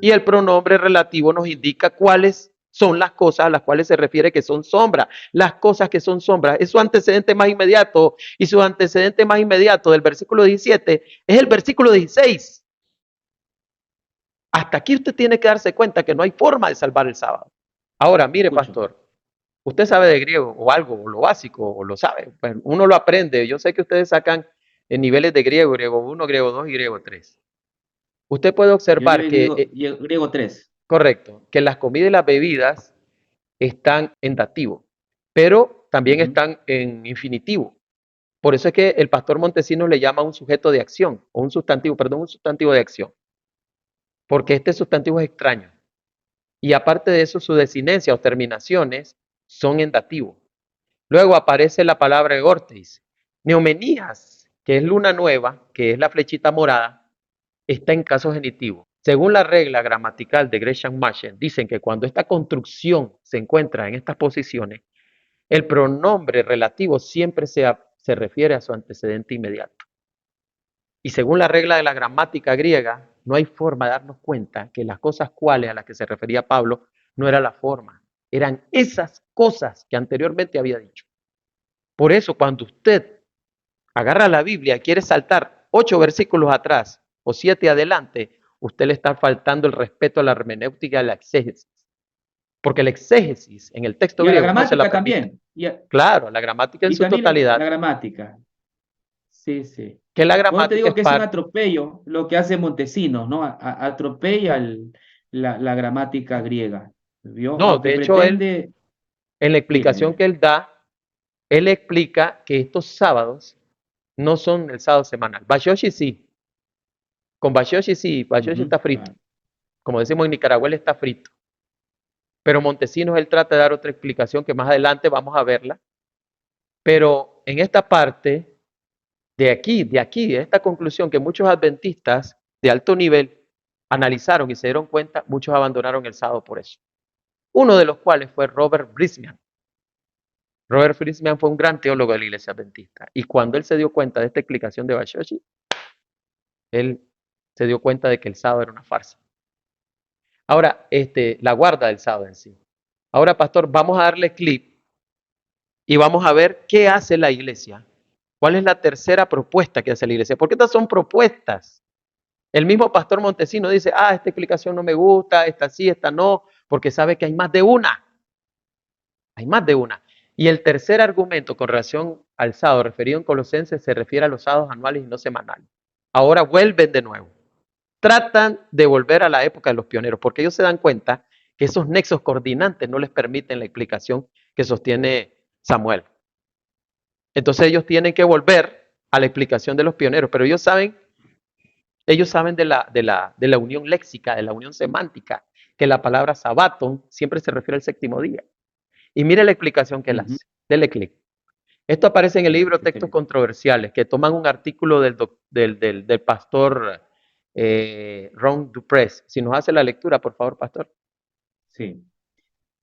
Y el pronombre relativo nos indica cuáles son las cosas a las cuales se refiere que son sombras. Las cosas que son sombras es su antecedente más inmediato. Y su antecedente más inmediato del versículo 17 es el versículo 16. Hasta aquí usted tiene que darse cuenta que no hay forma de salvar el sábado. Ahora, mire, pastor, usted sabe de griego o algo, o lo básico, o lo sabe. Bueno, uno lo aprende. Yo sé que ustedes sacan niveles de griego, griego 1, griego 2 y griego 3. Usted puede observar que, griego 3. correcto, que las comidas y las bebidas están en dativo, pero también están en infinitivo. Por eso es que el pastor Montesinos le llama un sujeto de acción, o un sustantivo de acción, porque este sustantivo es extraño. Y aparte de eso, su desinencia o terminaciones son en dativo. Luego aparece la palabra egorteis. Neomenías, que es luna nueva, que es la flechita morada, está en caso genitivo. Según la regla gramatical de Gresham-Machen, dicen que cuando esta construcción se encuentra en estas posiciones, el pronombre relativo siempre se refiere a su antecedente inmediato. Y según la regla de la gramática griega, no hay forma de darnos cuenta que las cosas cuales a las que se refería Pablo no era la forma, eran esas cosas que anteriormente había dicho. Por eso, cuando usted agarra la Biblia y quiere saltar 8 versículos atrás o 7 adelante, usted le está faltando el respeto a la hermenéutica y a la exégesis. Porque la exégesis en el texto griego no se la permite. Claro, la gramática en su totalidad. La gramática. Sí, sí. Que la gramática te digo que es un atropello lo que hace Montesinos, ¿no? Atropella la gramática griega. ¿Vio? No, de hecho, en la explicación que él da, él explica que estos sábados no son el sábado semanal. Bashoshi sí. Con Bashoshi sí, Bashoshi está frito. Claro. Como decimos en Nicaragua, él está frito. Pero Montesinos, él trata de dar otra explicación que más adelante vamos a verla. Pero en esta parte, de esta conclusión que muchos adventistas de alto nivel analizaron y se dieron cuenta, muchos abandonaron el sábado por eso. Uno de los cuales fue Robert Brisman. Robert Brisman fue un gran teólogo de la iglesia adventista. Y cuando él se dio cuenta de esta explicación de Bashoshi, él se dio cuenta de que el sábado era una farsa. Ahora, la guarda del sábado en sí. Ahora, pastor, vamos a darle clic y vamos a ver qué hace la iglesia. ¿Cuál es la tercera propuesta que hace la iglesia? Porque estas son propuestas. El mismo pastor Montesino dice, esta explicación no me gusta, esta sí, esta no, porque sabe que hay más de una. Hay más de una. Y el tercer argumento con relación al sábado referido en Colosenses se refiere a los sábados anuales y no semanales. Ahora vuelven de nuevo. Tratan de volver a la época de los pioneros, porque ellos se dan cuenta que esos nexos coordinantes no les permiten la explicación que sostiene Samuel. Entonces ellos tienen que volver a la explicación de los pioneros, pero ellos saben de la unión léxica, de la unión semántica, que la palabra sabaton siempre se refiere al séptimo día. Y mire la explicación que él hace. Dele clic. Esto aparece en el libro Textos Controversiales, que toman un artículo del pastor Ron Dupress. Si nos hace la lectura, por favor, pastor. Sí.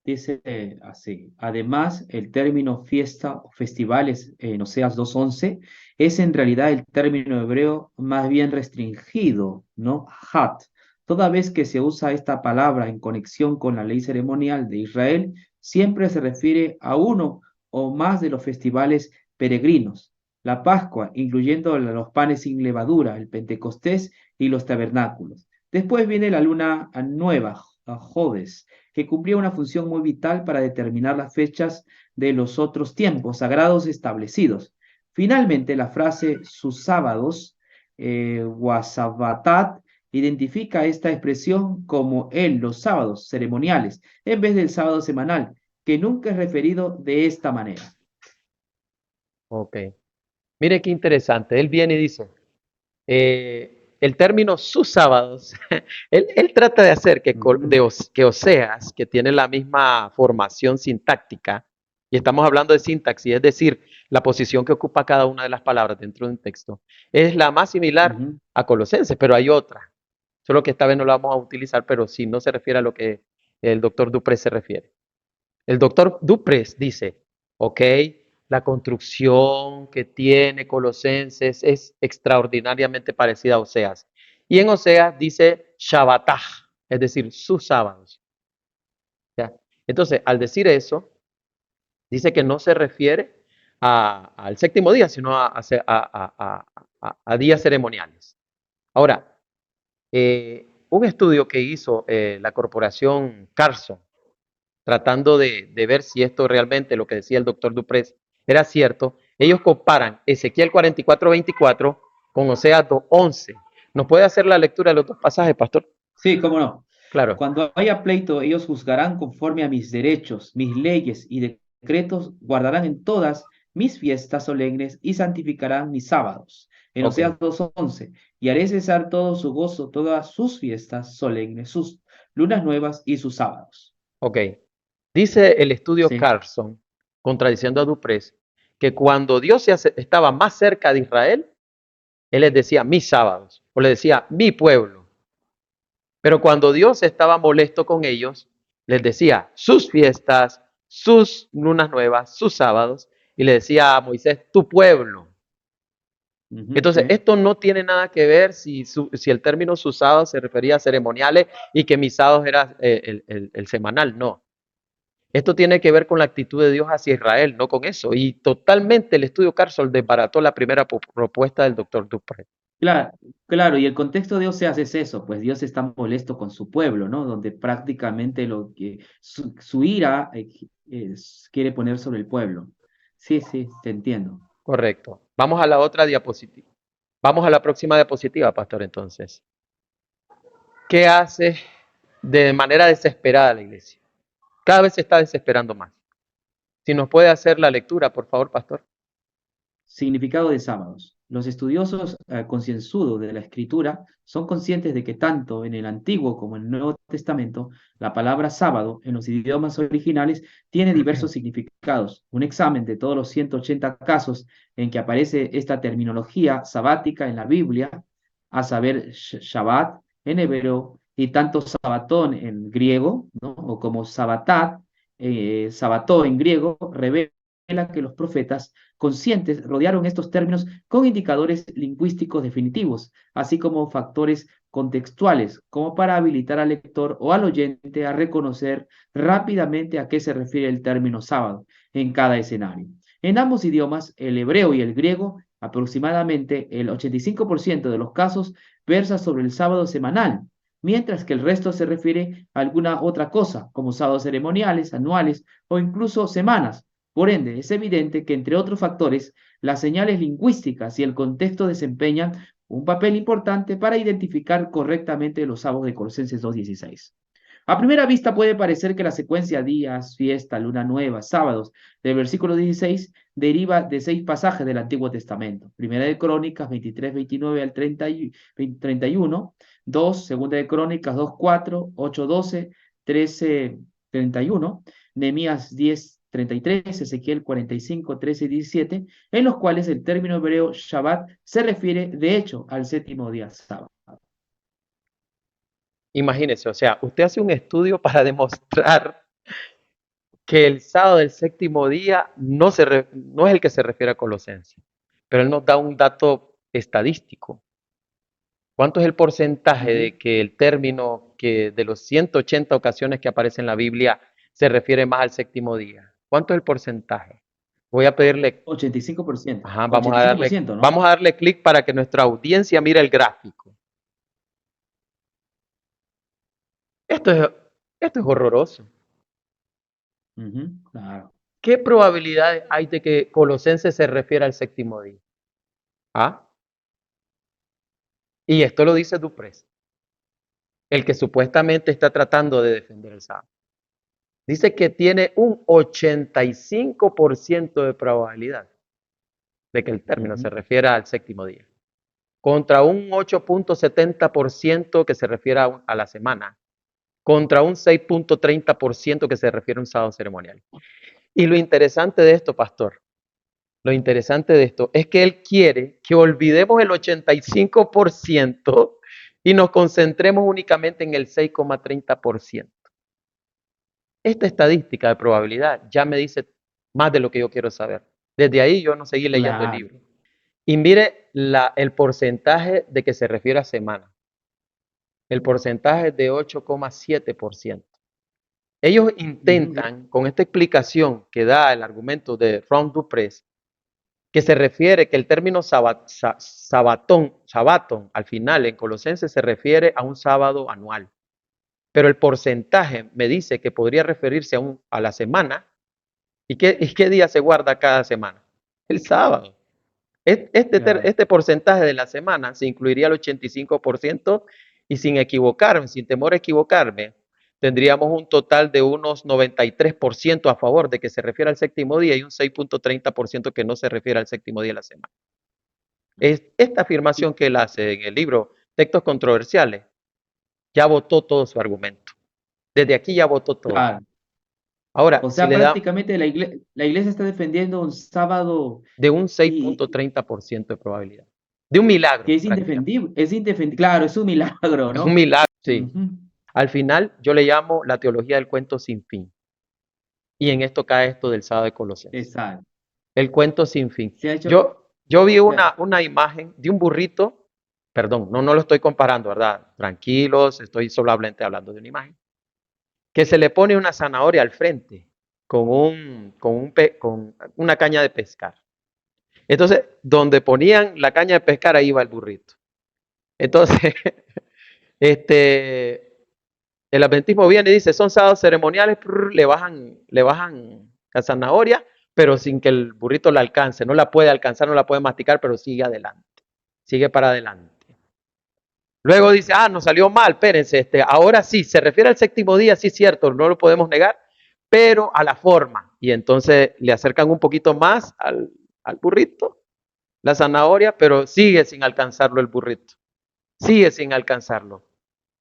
Dice así. Además, el término fiesta o festivales en Oseas 2:11 es en realidad el término hebreo más bien restringido, ¿no? Hat. Toda vez que se usa esta palabra en conexión con la ley ceremonial de Israel, siempre se refiere a uno o más de los festivales peregrinos. la Pascua, incluyendo los panes sin levadura, el Pentecostés y los tabernáculos. Después viene la luna nueva, Jodes, que cumplía una función muy vital para determinar las fechas de los otros tiempos sagrados establecidos. Finalmente, la frase sus sábados, wasabatat, identifica esta expresión como los sábados ceremoniales, en vez del sábado semanal, que nunca es referido de esta manera. Ok. Mire qué interesante. Él viene y dice, el término sus sábados, él trata de hacer que Oseas, que tiene la misma formación sintáctica, y estamos hablando de sintaxis, es decir, la posición que ocupa cada una de las palabras dentro de un texto, es la más similar Ujú. a Colosenses, pero hay otra. Solo que esta vez no la vamos a utilizar, pero sí no se refiere a lo que el doctor Dupré se refiere. El doctor Duprés dice, ok, la construcción que tiene Colosenses es extraordinariamente parecida a Oseas. Y en Oseas dice Shabbatah, es decir, sus sábados. ¿Ya? Entonces, al decir eso, dice que no se refiere al séptimo día, sino a días ceremoniales. Ahora, un estudio que hizo la corporación Carson, tratando de ver si esto realmente, lo que decía el doctor Duprés, era cierto, ellos comparan Ezequiel 44:24 con Oseas 2:11. ¿Nos puede hacer la lectura de los dos pasajes, pastor? Sí, cómo no. Claro. Cuando haya pleito, ellos juzgarán conforme a mis derechos, mis leyes y decretos, guardarán en todas mis fiestas solemnes y santificarán mis sábados. En Ok, Oseas 2:11, y haré cesar todo su gozo, todas sus fiestas solemnes, sus lunas nuevas y sus sábados. ok. Dice el estudio Sí. Carson, contradiciendo a Duprés, que cuando Dios estaba más cerca de Israel, Él les decía mis sábados, o le decía mi pueblo. Pero cuando Dios estaba molesto con ellos, les decía sus fiestas, sus lunas nuevas, sus sábados, y le decía a Moisés, tu pueblo. Ujú, Entonces, sí. esto no tiene nada que ver si el término sus sábados se refería a ceremoniales y que mis sábados era el semanal, no. Esto tiene que ver con la actitud de Dios hacia Israel, no con eso. Y totalmente el estudio Carson desbarató la primera propuesta del doctor Dupré. Claro, claro, y el contexto de Oseas es eso, pues Dios está molesto con su pueblo, ¿no? Donde prácticamente lo que su ira quiere poner sobre el pueblo. Sí, sí, te entiendo. Correcto. Vamos a la otra diapositiva. Vamos a la próxima diapositiva, pastor, entonces. ¿Qué hace de manera desesperada la iglesia? Cada vez se está desesperando más. Si nos puede hacer la lectura, por favor, pastor. Significado de sábados. Los estudiosos concienzudos de la escritura son conscientes de que tanto en el Antiguo como en el Nuevo Testamento, la palabra sábado en los idiomas originales tiene diversos significados. Un examen de todos los 180 casos en que aparece esta terminología sabática en la Biblia, a saber, Shabbat en hebreo y tanto sabatón en griego, ¿no? O como sabatat, sabató en griego, revela que los profetas conscientes rodearon estos términos con indicadores lingüísticos definitivos, así como factores contextuales, como para habilitar al lector o al oyente a reconocer rápidamente a qué se refiere el término sábado en cada escenario. En ambos idiomas, el hebreo y el griego, aproximadamente el 85% de los casos versa sobre el sábado semanal, mientras que el resto se refiere a alguna otra cosa, como sábados ceremoniales, anuales o incluso semanas. Por ende, es evidente que, entre otros factores, las señales lingüísticas y el contexto desempeñan un papel importante para identificar correctamente los sábados de Colosenses 2:16. A primera vista puede parecer que la secuencia días, fiesta, luna nueva, sábados del versículo 16 deriva de 6 pasajes del Antiguo Testamento. Primera de Crónicas 23, 29 al 31, 2, Segunda de Crónicas 2, 4, 8, 12, 13, 31, Nehemías 10, 33, Ezequiel 45, 13 y 17, en los cuales el término hebreo Shabbat se refiere de hecho al séptimo día sábado. Imagínese, o sea, usted hace un estudio para demostrar que el sábado del séptimo día no es el que se refiere a Colosenses, pero él nos da un dato estadístico. ¿Cuánto es el porcentaje Ujú. de que el término que de los 180 ocasiones que aparece en la Biblia se refiere más al séptimo día? ¿Cuánto es el porcentaje? Voy a pedirle, 85%. ajá, 85%, ¿no? vamos a darle clic para que nuestra audiencia mire el gráfico. Esto es, esto es horroroso. Claro. ¿Qué probabilidades hay de que Colosenses se refiera al séptimo día? ¿Ah? Y esto lo dice Duprés, el que supuestamente está tratando de defender el sábado. Dice que tiene un 85% de probabilidad de que el término se refiera al séptimo día, contra un 8.70% que se refiere a la semana, contra un 6.30% que se refiere a un sábado ceremonial. Y lo interesante de esto, pastor, lo interesante de esto es que él quiere que olvidemos el 85% y nos concentremos únicamente en el 6,30%. Esta estadística de probabilidad ya me dice más de lo que yo quiero saber. Desde ahí yo no seguí leyendo el Claro. libro. Y mire el porcentaje de que se refiere a semana. El porcentaje es de 8,7%. Ellos intentan, con esta explicación que da el argumento de Ron Duprés, que se refiere que el término sabatón al final en Colosenses se refiere a un sábado anual. Pero el porcentaje me dice que podría referirse a la semana. ¿Y qué día se guarda cada semana? El sábado. Claro. Este porcentaje de la semana se incluiría el 85% y sin equivocarme, sin temor a equivocarme, tendríamos un total de unos 93% a favor de que se refiere al séptimo día y un 6.30% que no se refiere al séptimo día de la semana. Esta afirmación que él hace en el libro Textos Controversiales ya votó todo su argumento. Desde aquí ya votó todo. Claro. Ahora, O si sea, le da prácticamente la iglesia está defendiendo un sábado de un y 6.30% de probabilidad, de un milagro que es prácticamente. indefendible. Claro, es un milagro, Es un ¿no? milagro, sí. Ujú. Al final yo le llamo la teología del cuento sin fin. Y en esto cae esto del sábado de Colosenses. Exacto. El cuento sin fin. Se ha hecho. Yo vi se- una imagen de un burrito, perdón, no lo estoy comparando, ¿verdad? Tranquilos, estoy solamente hablando de una imagen, que se le pone una zanahoria al frente con una caña de pescar. Entonces, donde ponían la caña de pescar, ahí iba el burrito. Entonces, el adventismo viene y dice, son sábados ceremoniales, le bajan la zanahoria, pero sin que el burrito la alcance. No la puede alcanzar, no la puede masticar, pero sigue adelante. Sigue para adelante. Luego dice, nos salió mal, espérense, ahora sí, se refiere al séptimo día, sí, cierto, no lo podemos negar, pero a la forma. Y entonces le acercan un poquito más al burrito, la zanahoria, pero sigue sin alcanzarlo el burrito. Sigue sin alcanzarlo.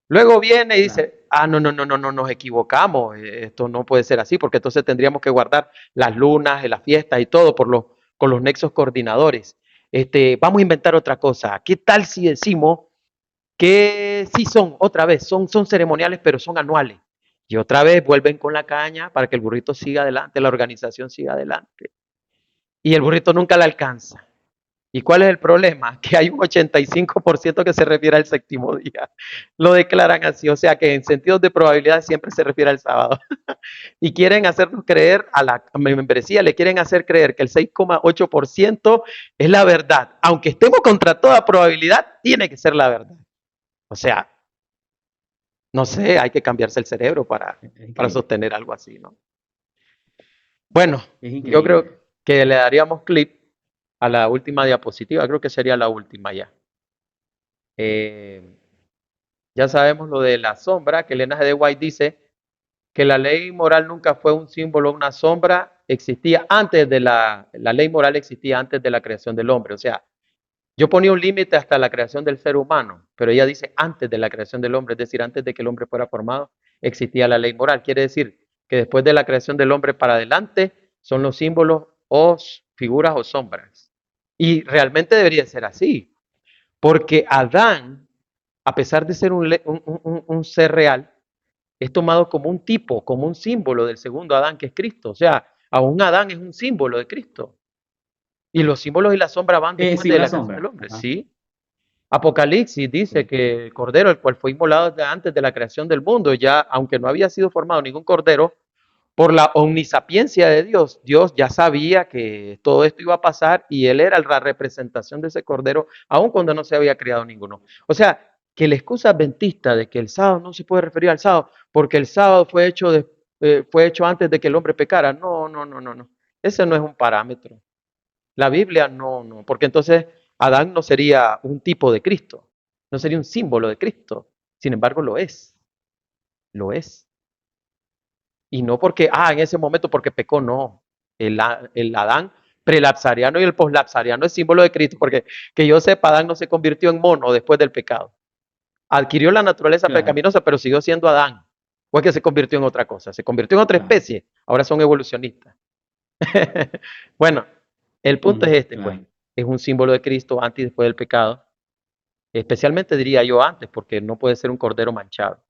Luego viene y Claro. dice, no, nos equivocamos, esto no puede ser así, porque entonces tendríamos que guardar las lunas, las fiestas y todo con los nexos coordinadores. Vamos a inventar otra cosa. ¿Qué tal si decimos que sí son ceremoniales, pero son anuales? Y otra vez vuelven con la caña para que el burrito siga adelante, la organización siga adelante. Y el burrito nunca la alcanza. ¿Y cuál es el problema? Que hay un 85% que se refiere al séptimo día. Lo declaran así, o sea que en sentidos de probabilidad siempre se refiere al sábado. Y quieren hacernos creer a la membresía, le quieren hacer creer que el 6,8% es la verdad. Aunque estemos contra toda probabilidad, tiene que ser la verdad. O sea, no sé, hay que cambiarse el cerebro para sostener algo así, ¿no? Bueno, yo creo que le daríamos clic a la última diapositiva, creo que sería la última ya. Ya sabemos lo de la sombra, que Elena G. de White dice que la ley moral nunca fue un símbolo, una sombra, existía antes de la ley moral existía antes de la creación del hombre. O sea, yo ponía un límite hasta la creación del ser humano, pero ella dice antes de la creación del hombre, es decir, antes de que el hombre fuera formado, existía la ley moral. Quiere decir que después de la creación del hombre para adelante son los símbolos o figuras o sombras. Y realmente debería ser así, porque Adán, a pesar de ser un ser real, es tomado como un tipo, como un símbolo del segundo Adán, que es Cristo. O sea, aún Adán es un símbolo de Cristo. Y los símbolos y la sombra van después Sí, de una la creación del sombra. hombre, Ajá. ¿sí? Apocalipsis dice que el cordero, el cual fue inmolado antes de la creación del mundo, ya, aunque no había sido formado ningún cordero, por la omnisapiencia de Dios, Dios ya sabía que todo esto iba a pasar y Él era la representación de ese cordero, aun cuando no se había creado ninguno. O sea, que la excusa adventista de que el sábado no se puede referir al sábado porque el sábado fue hecho antes de que el hombre pecara. No, no, no, no, no. Ese no es un parámetro. La Biblia no, porque entonces Adán no sería un tipo de Cristo, no sería un símbolo de Cristo. Sin embargo, lo es. Lo es. Y no porque, en ese momento porque pecó, no. El Adán prelapsariano y el poslapsariano es símbolo de Cristo, porque que yo sepa, Adán no se convirtió en mono después del pecado. Adquirió la naturaleza Claro, pecaminosa, pero siguió siendo Adán. O es que se convirtió en otra cosa, se convirtió en otra claro, especie. Ahora son evolucionistas. Bueno, el punto es este, pues. claro. Es un símbolo de Cristo antes y después del pecado. Especialmente diría yo antes, porque no puede ser un cordero manchado.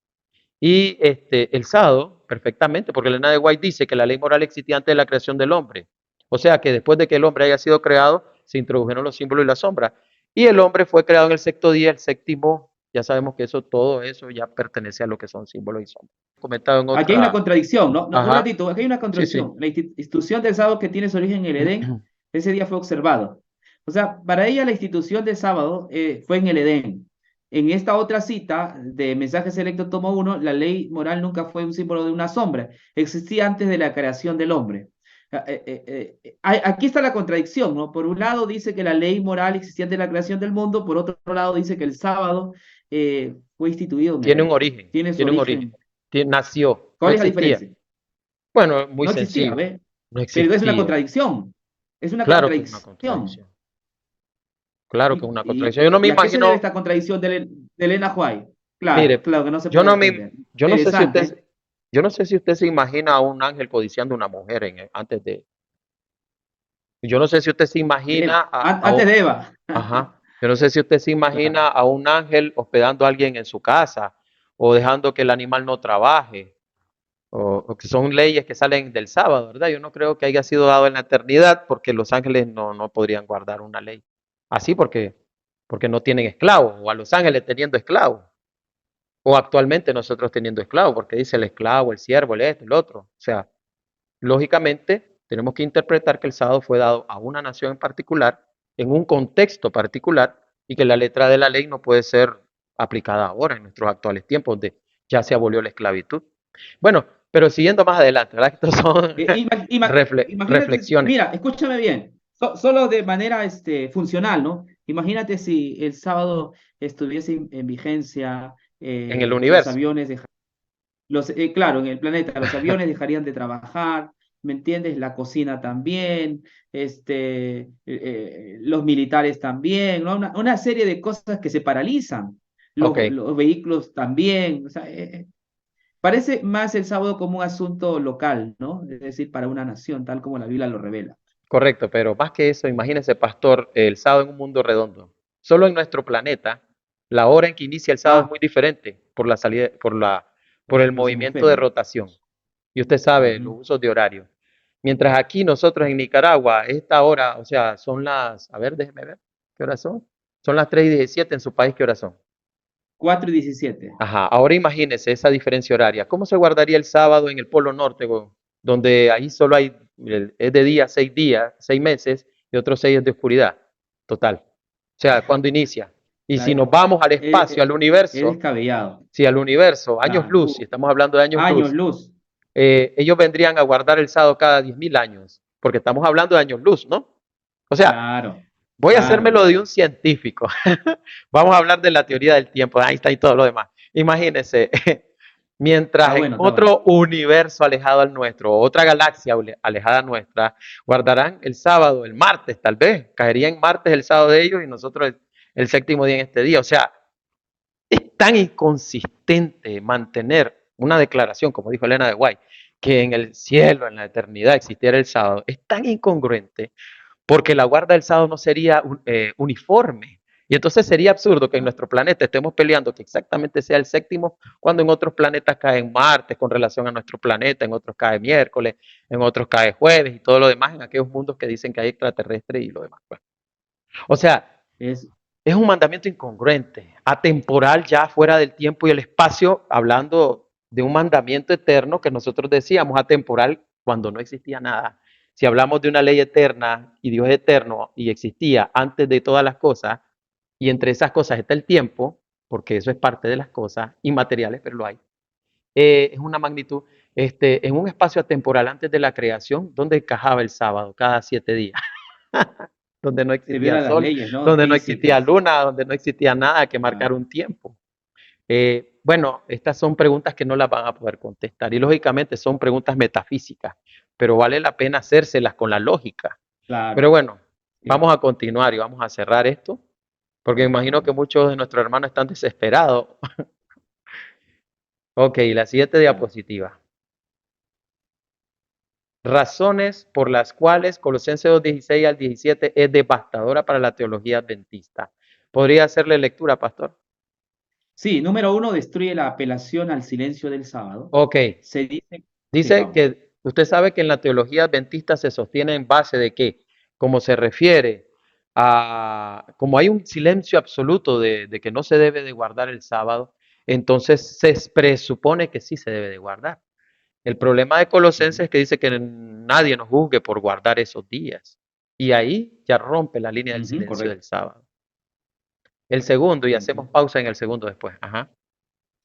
Y el sábado, perfectamente, porque Elena de White dice que la ley moral existía antes de la creación del hombre. O sea que después de que el hombre haya sido creado, se introdujeron los símbolos y la sombra. Y el hombre fue creado en el sexto día, el séptimo, ya sabemos que todo eso ya pertenece a lo que son símbolos y sombras. Comentado en Aquí hay una otra. contradicción, ¿no? Un Ajá, ratito, aquí hay una sí, sí. contradicción. La institución del sábado que tiene su origen en el Edén, ese día fue observado. O sea, para ella la institución del sábado fue en el Edén. En esta otra cita de Mensaje Selecto Tomo 1, la ley moral nunca fue un símbolo de una sombra, existía antes de la creación del hombre. Aquí está la contradicción, ¿no? Por un lado dice que la ley moral existía antes de la creación del mundo, por otro lado dice que el sábado fue instituido en el Tiene un Edén. origen, Tiene su tiene un origen. origen. Nació, no ¿Cuál es la existía. diferencia? Bueno, muy No existía, sencillo, ¿ve? no Pero es una existía. contradicción. Es una Claro que es una contradicción. contradicción. Claro que es ¿Y, una y, contradicción. Yo no me y a qué se debe imagino, esta contradicción de Elena White? Claro, mire, claro que no se yo puede no me, entender. yo no sé si usted, Interesante. yo no sé si usted se imagina a un ángel codiciando a una mujer antes de, yo no sé si usted se imagina Antes de Eva. ajá, yo no sé si usted se Claro. imagina a un ángel hospedando a alguien en su casa o dejando que el animal no trabaje o que son leyes que salen del sábado, ¿verdad? Yo no creo que haya sido dado en la eternidad porque los ángeles no podrían guardar una ley así porque no tienen esclavos o a los ángeles teniendo esclavos. O actualmente nosotros teniendo esclavos, porque dice el esclavo, el siervo, el esto, el otro. O sea, lógicamente tenemos que interpretar que el sábado fue dado a una nación en particular, en un contexto particular, y que la letra de la ley no puede ser aplicada ahora en nuestros actuales tiempos, donde ya se abolió la esclavitud. Bueno, pero siguiendo más adelante, ¿verdad? Estos son Imagínate, reflexiones. mira, escúchame bien, solo de manera funcional, ¿no? Imagínate si el sábado estuviese en vigencia, En el los universo. aviones claro, en el planeta, los aviones dejarían de trabajar, ¿me entiendes? La cocina también, los militares también, ¿no? Una serie de cosas que se paralizan, Ok, los vehículos también, o sea, parece más el sábado como un asunto local, ¿no? Es decir, para una nación, tal como la Biblia lo revela. correcto, pero más que eso, imagínese, pastor, el sábado en un mundo redondo. Solo en nuestro planeta, la hora en que inicia el sábado es Ah, muy diferente por la salida, por el los movimiento de hemisferios. rotación. Y usted sabe, los Ujú. usos de horario. Mientras aquí nosotros en Nicaragua, esta hora, o sea, son las, a ver, déjeme ver, ¿qué horas son? Son las 3:17 en su país, ¿qué horas son? 4:17. Ajá, ahora imagínese esa diferencia horaria. ¿Cómo se guardaría el sábado en el Polo Norte, donde ahí solo hay, es de días, 6 meses, y otros 6 es de oscuridad total? O sea, ¿cuándo inicia? Y si Claro, nos vamos al es, espacio, al es universo, descabellado. si al universo, años Claro. luz, si estamos hablando de años Años luz, luz. ellos vendrían a guardar el sábado cada 10.000 años, porque estamos hablando de años luz, ¿no? O sea, Claro, voy a claro. hacérmelo de un científico. Vamos a hablar de la teoría del tiempo, ahí está y todo lo demás. Imagínense, Está mientras en bueno, está bueno. otro universo alejado al nuestro, otra galaxia alejada nuestra, guardarán el sábado, el martes tal vez, caería en martes el sábado de ellos y nosotros el séptimo día en este día. O sea, es tan inconsistente mantener una declaración, como dijo Elena de White, que en el cielo, en la eternidad existiera el sábado. Es tan incongruente porque la guarda del sábado no sería uniforme. Y entonces sería absurdo que en nuestro planeta estemos peleando que exactamente sea el séptimo, cuando en otros planetas cae martes con relación a nuestro planeta, en otros cae miércoles, en otros cae jueves y todo lo demás, en aquellos mundos que dicen que hay extraterrestres y lo demás. Pues. O sea, Es, es un mandamiento incongruente, atemporal ya fuera del tiempo y el espacio, hablando de un mandamiento eterno que nosotros decíamos atemporal cuando no existía nada. Si hablamos de una ley eterna y Dios es eterno y existía antes de todas las cosas, y entre esas cosas está el tiempo, porque eso es parte de las cosas inmateriales, pero lo hay. Es una magnitud, en un espacio atemporal antes de la creación, donde encajaba el sábado cada 7 días, donde no Se existía violan las sol, leyes, ¿no? donde no existía Físicas. luna, donde no existía nada que marcar Claro. un tiempo. Bueno, estas son preguntas que no las van a poder contestar y lógicamente son preguntas metafísicas, pero vale la pena hacérselas con la lógica. Pero Claro. bueno, Sí. vamos a continuar y vamos a cerrar esto, porque me imagino que muchos de nuestros hermanos están desesperados. Ok, la siguiente Claro. diapositiva. Razones por las cuales Colosenses 2:16 al 17 es devastadora para la teología adventista. ¿Podría hacerle lectura, pastor? Sí, número 1, destruye la apelación al silencio del sábado. Ok, Se dice, sí, dice vamos. que usted sabe que en la teología adventista se sostiene en base de que, como se refiere como hay un silencio absoluto de que no se debe de guardar el sábado, entonces se presupone que sí se debe de guardar. El problema de Colosenses Ujú, es que dice que nadie nos juzgue por guardar esos días. Y ahí ya rompe la línea del ujú, silencio del correcto. sábado. El segundo, y Ujú. hacemos pausa en el segundo después. Ajá.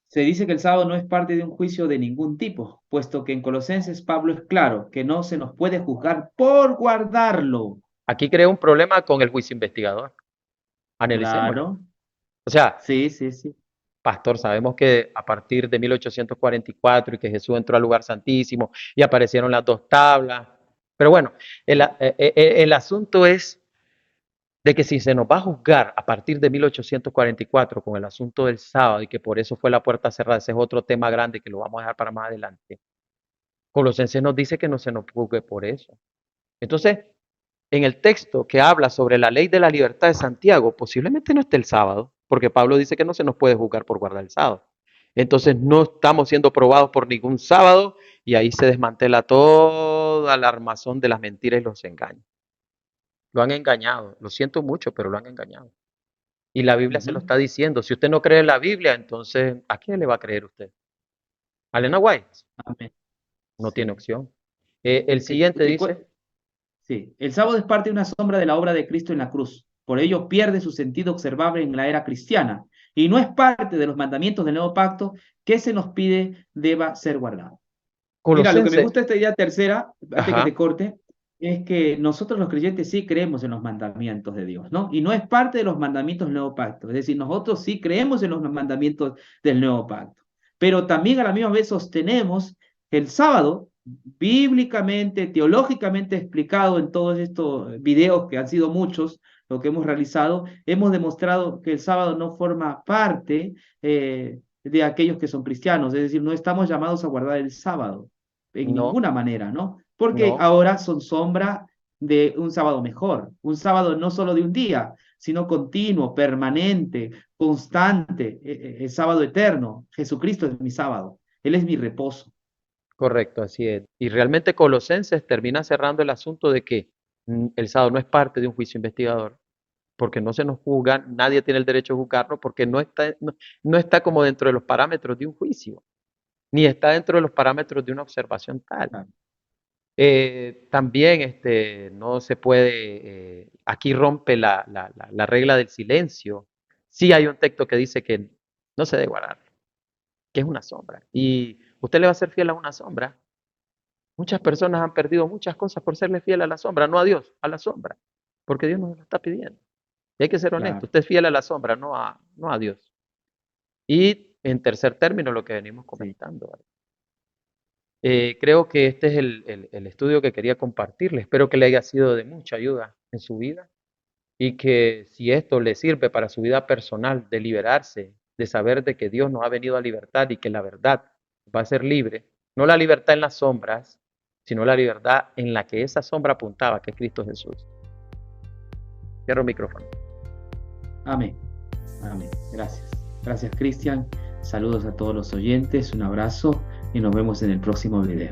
Se dice que el sábado no es parte de un juicio de ningún tipo, puesto que en Colosenses Pablo es claro que no se nos puede juzgar por guardarlo. Aquí crea un problema con el juicio investigador. Analicémoslo. Claro, O sea, sí, sí, sí. pastor, sabemos que a partir de 1844 y que Jesús entró al lugar santísimo y aparecieron las dos tablas. Pero bueno, el asunto es de que si se nos va a juzgar a partir de 1844 con el asunto del sábado y que por eso fue la puerta cerrada, ese es otro tema grande que lo vamos a dejar para más adelante. Colosenses nos dice que no se nos juzgue por eso. Entonces, en el texto que habla sobre la ley de la libertad de Santiago, posiblemente no esté el sábado, porque Pablo dice que no se nos puede juzgar por guardar el sábado. Entonces, no estamos siendo probados por ningún sábado y ahí se desmantela toda la armazón de las mentiras y los engaños. Lo han engañado, lo siento mucho, pero lo han engañado. Y la Biblia se lo Ujú. está diciendo. Si usted no cree en la Biblia, entonces, ¿a quién le va a creer usted? ¿A Elena White? Amén. No tiene Sí. opción. El siguiente El dice, sí, el sábado es parte de una sombra de la obra de Cristo en la cruz. Por ello pierde su sentido observable en la era cristiana y no es parte de los mandamientos del nuevo pacto que se nos pide deba ser guardado. Mira, lo que me Colosense, gusta de esta idea tercera, antes que te ajá, corte, es que nosotros los creyentes sí creemos en los mandamientos de Dios, ¿no? Y no es parte de los mandamientos del nuevo pacto. Es decir, nosotros sí creemos en los mandamientos del nuevo pacto. Pero también a la misma vez sostenemos que el sábado, bíblicamente, teológicamente explicado en todos estos videos que han sido muchos, lo que hemos realizado, hemos demostrado que el sábado no forma parte de aquellos que son cristianos. Es decir, no estamos llamados a guardar el sábado en no, ninguna manera, ¿no? Porque no, ahora son sombra de un sábado mejor, un sábado no solo de un día, sino continuo, permanente, constante, el sábado eterno. Jesucristo es mi sábado, Él es mi reposo. correcto, así es. Y realmente Colosenses termina cerrando el asunto de que el sábado no es parte de un juicio investigador, porque no se nos juzga, nadie tiene el derecho a juzgarlo, porque no está como dentro de los parámetros de un juicio, ni está dentro de los parámetros de una observación tal. Claro, También no se puede, aquí rompe la regla del silencio. Sí hay un texto que dice que no se debe guardar, que es una sombra. Y usted le va a ser fiel a una sombra. Muchas personas han perdido muchas cosas por serle fiel a la sombra, no a Dios, a la sombra, porque Dios nos lo está pidiendo. Y hay que ser honesto, claro. usted es fiel a la sombra, no a Dios. Y en tercer término, lo que venimos Sí. comentando, ¿verdad? Creo que este es el estudio que quería compartirle. Espero que le haya sido de mucha ayuda en su vida y que si esto le sirve para su vida personal, de liberarse, de saber de que Dios nos ha venido a libertar y que la verdad va a ser libre, no la libertad en las sombras, sino la libertad en la que esa sombra apuntaba, que es Cristo Jesús. Cierro el micrófono. Amén. Amén. Gracias. Gracias, Cristian. Saludos a todos los oyentes. Un abrazo y nos vemos en el próximo video.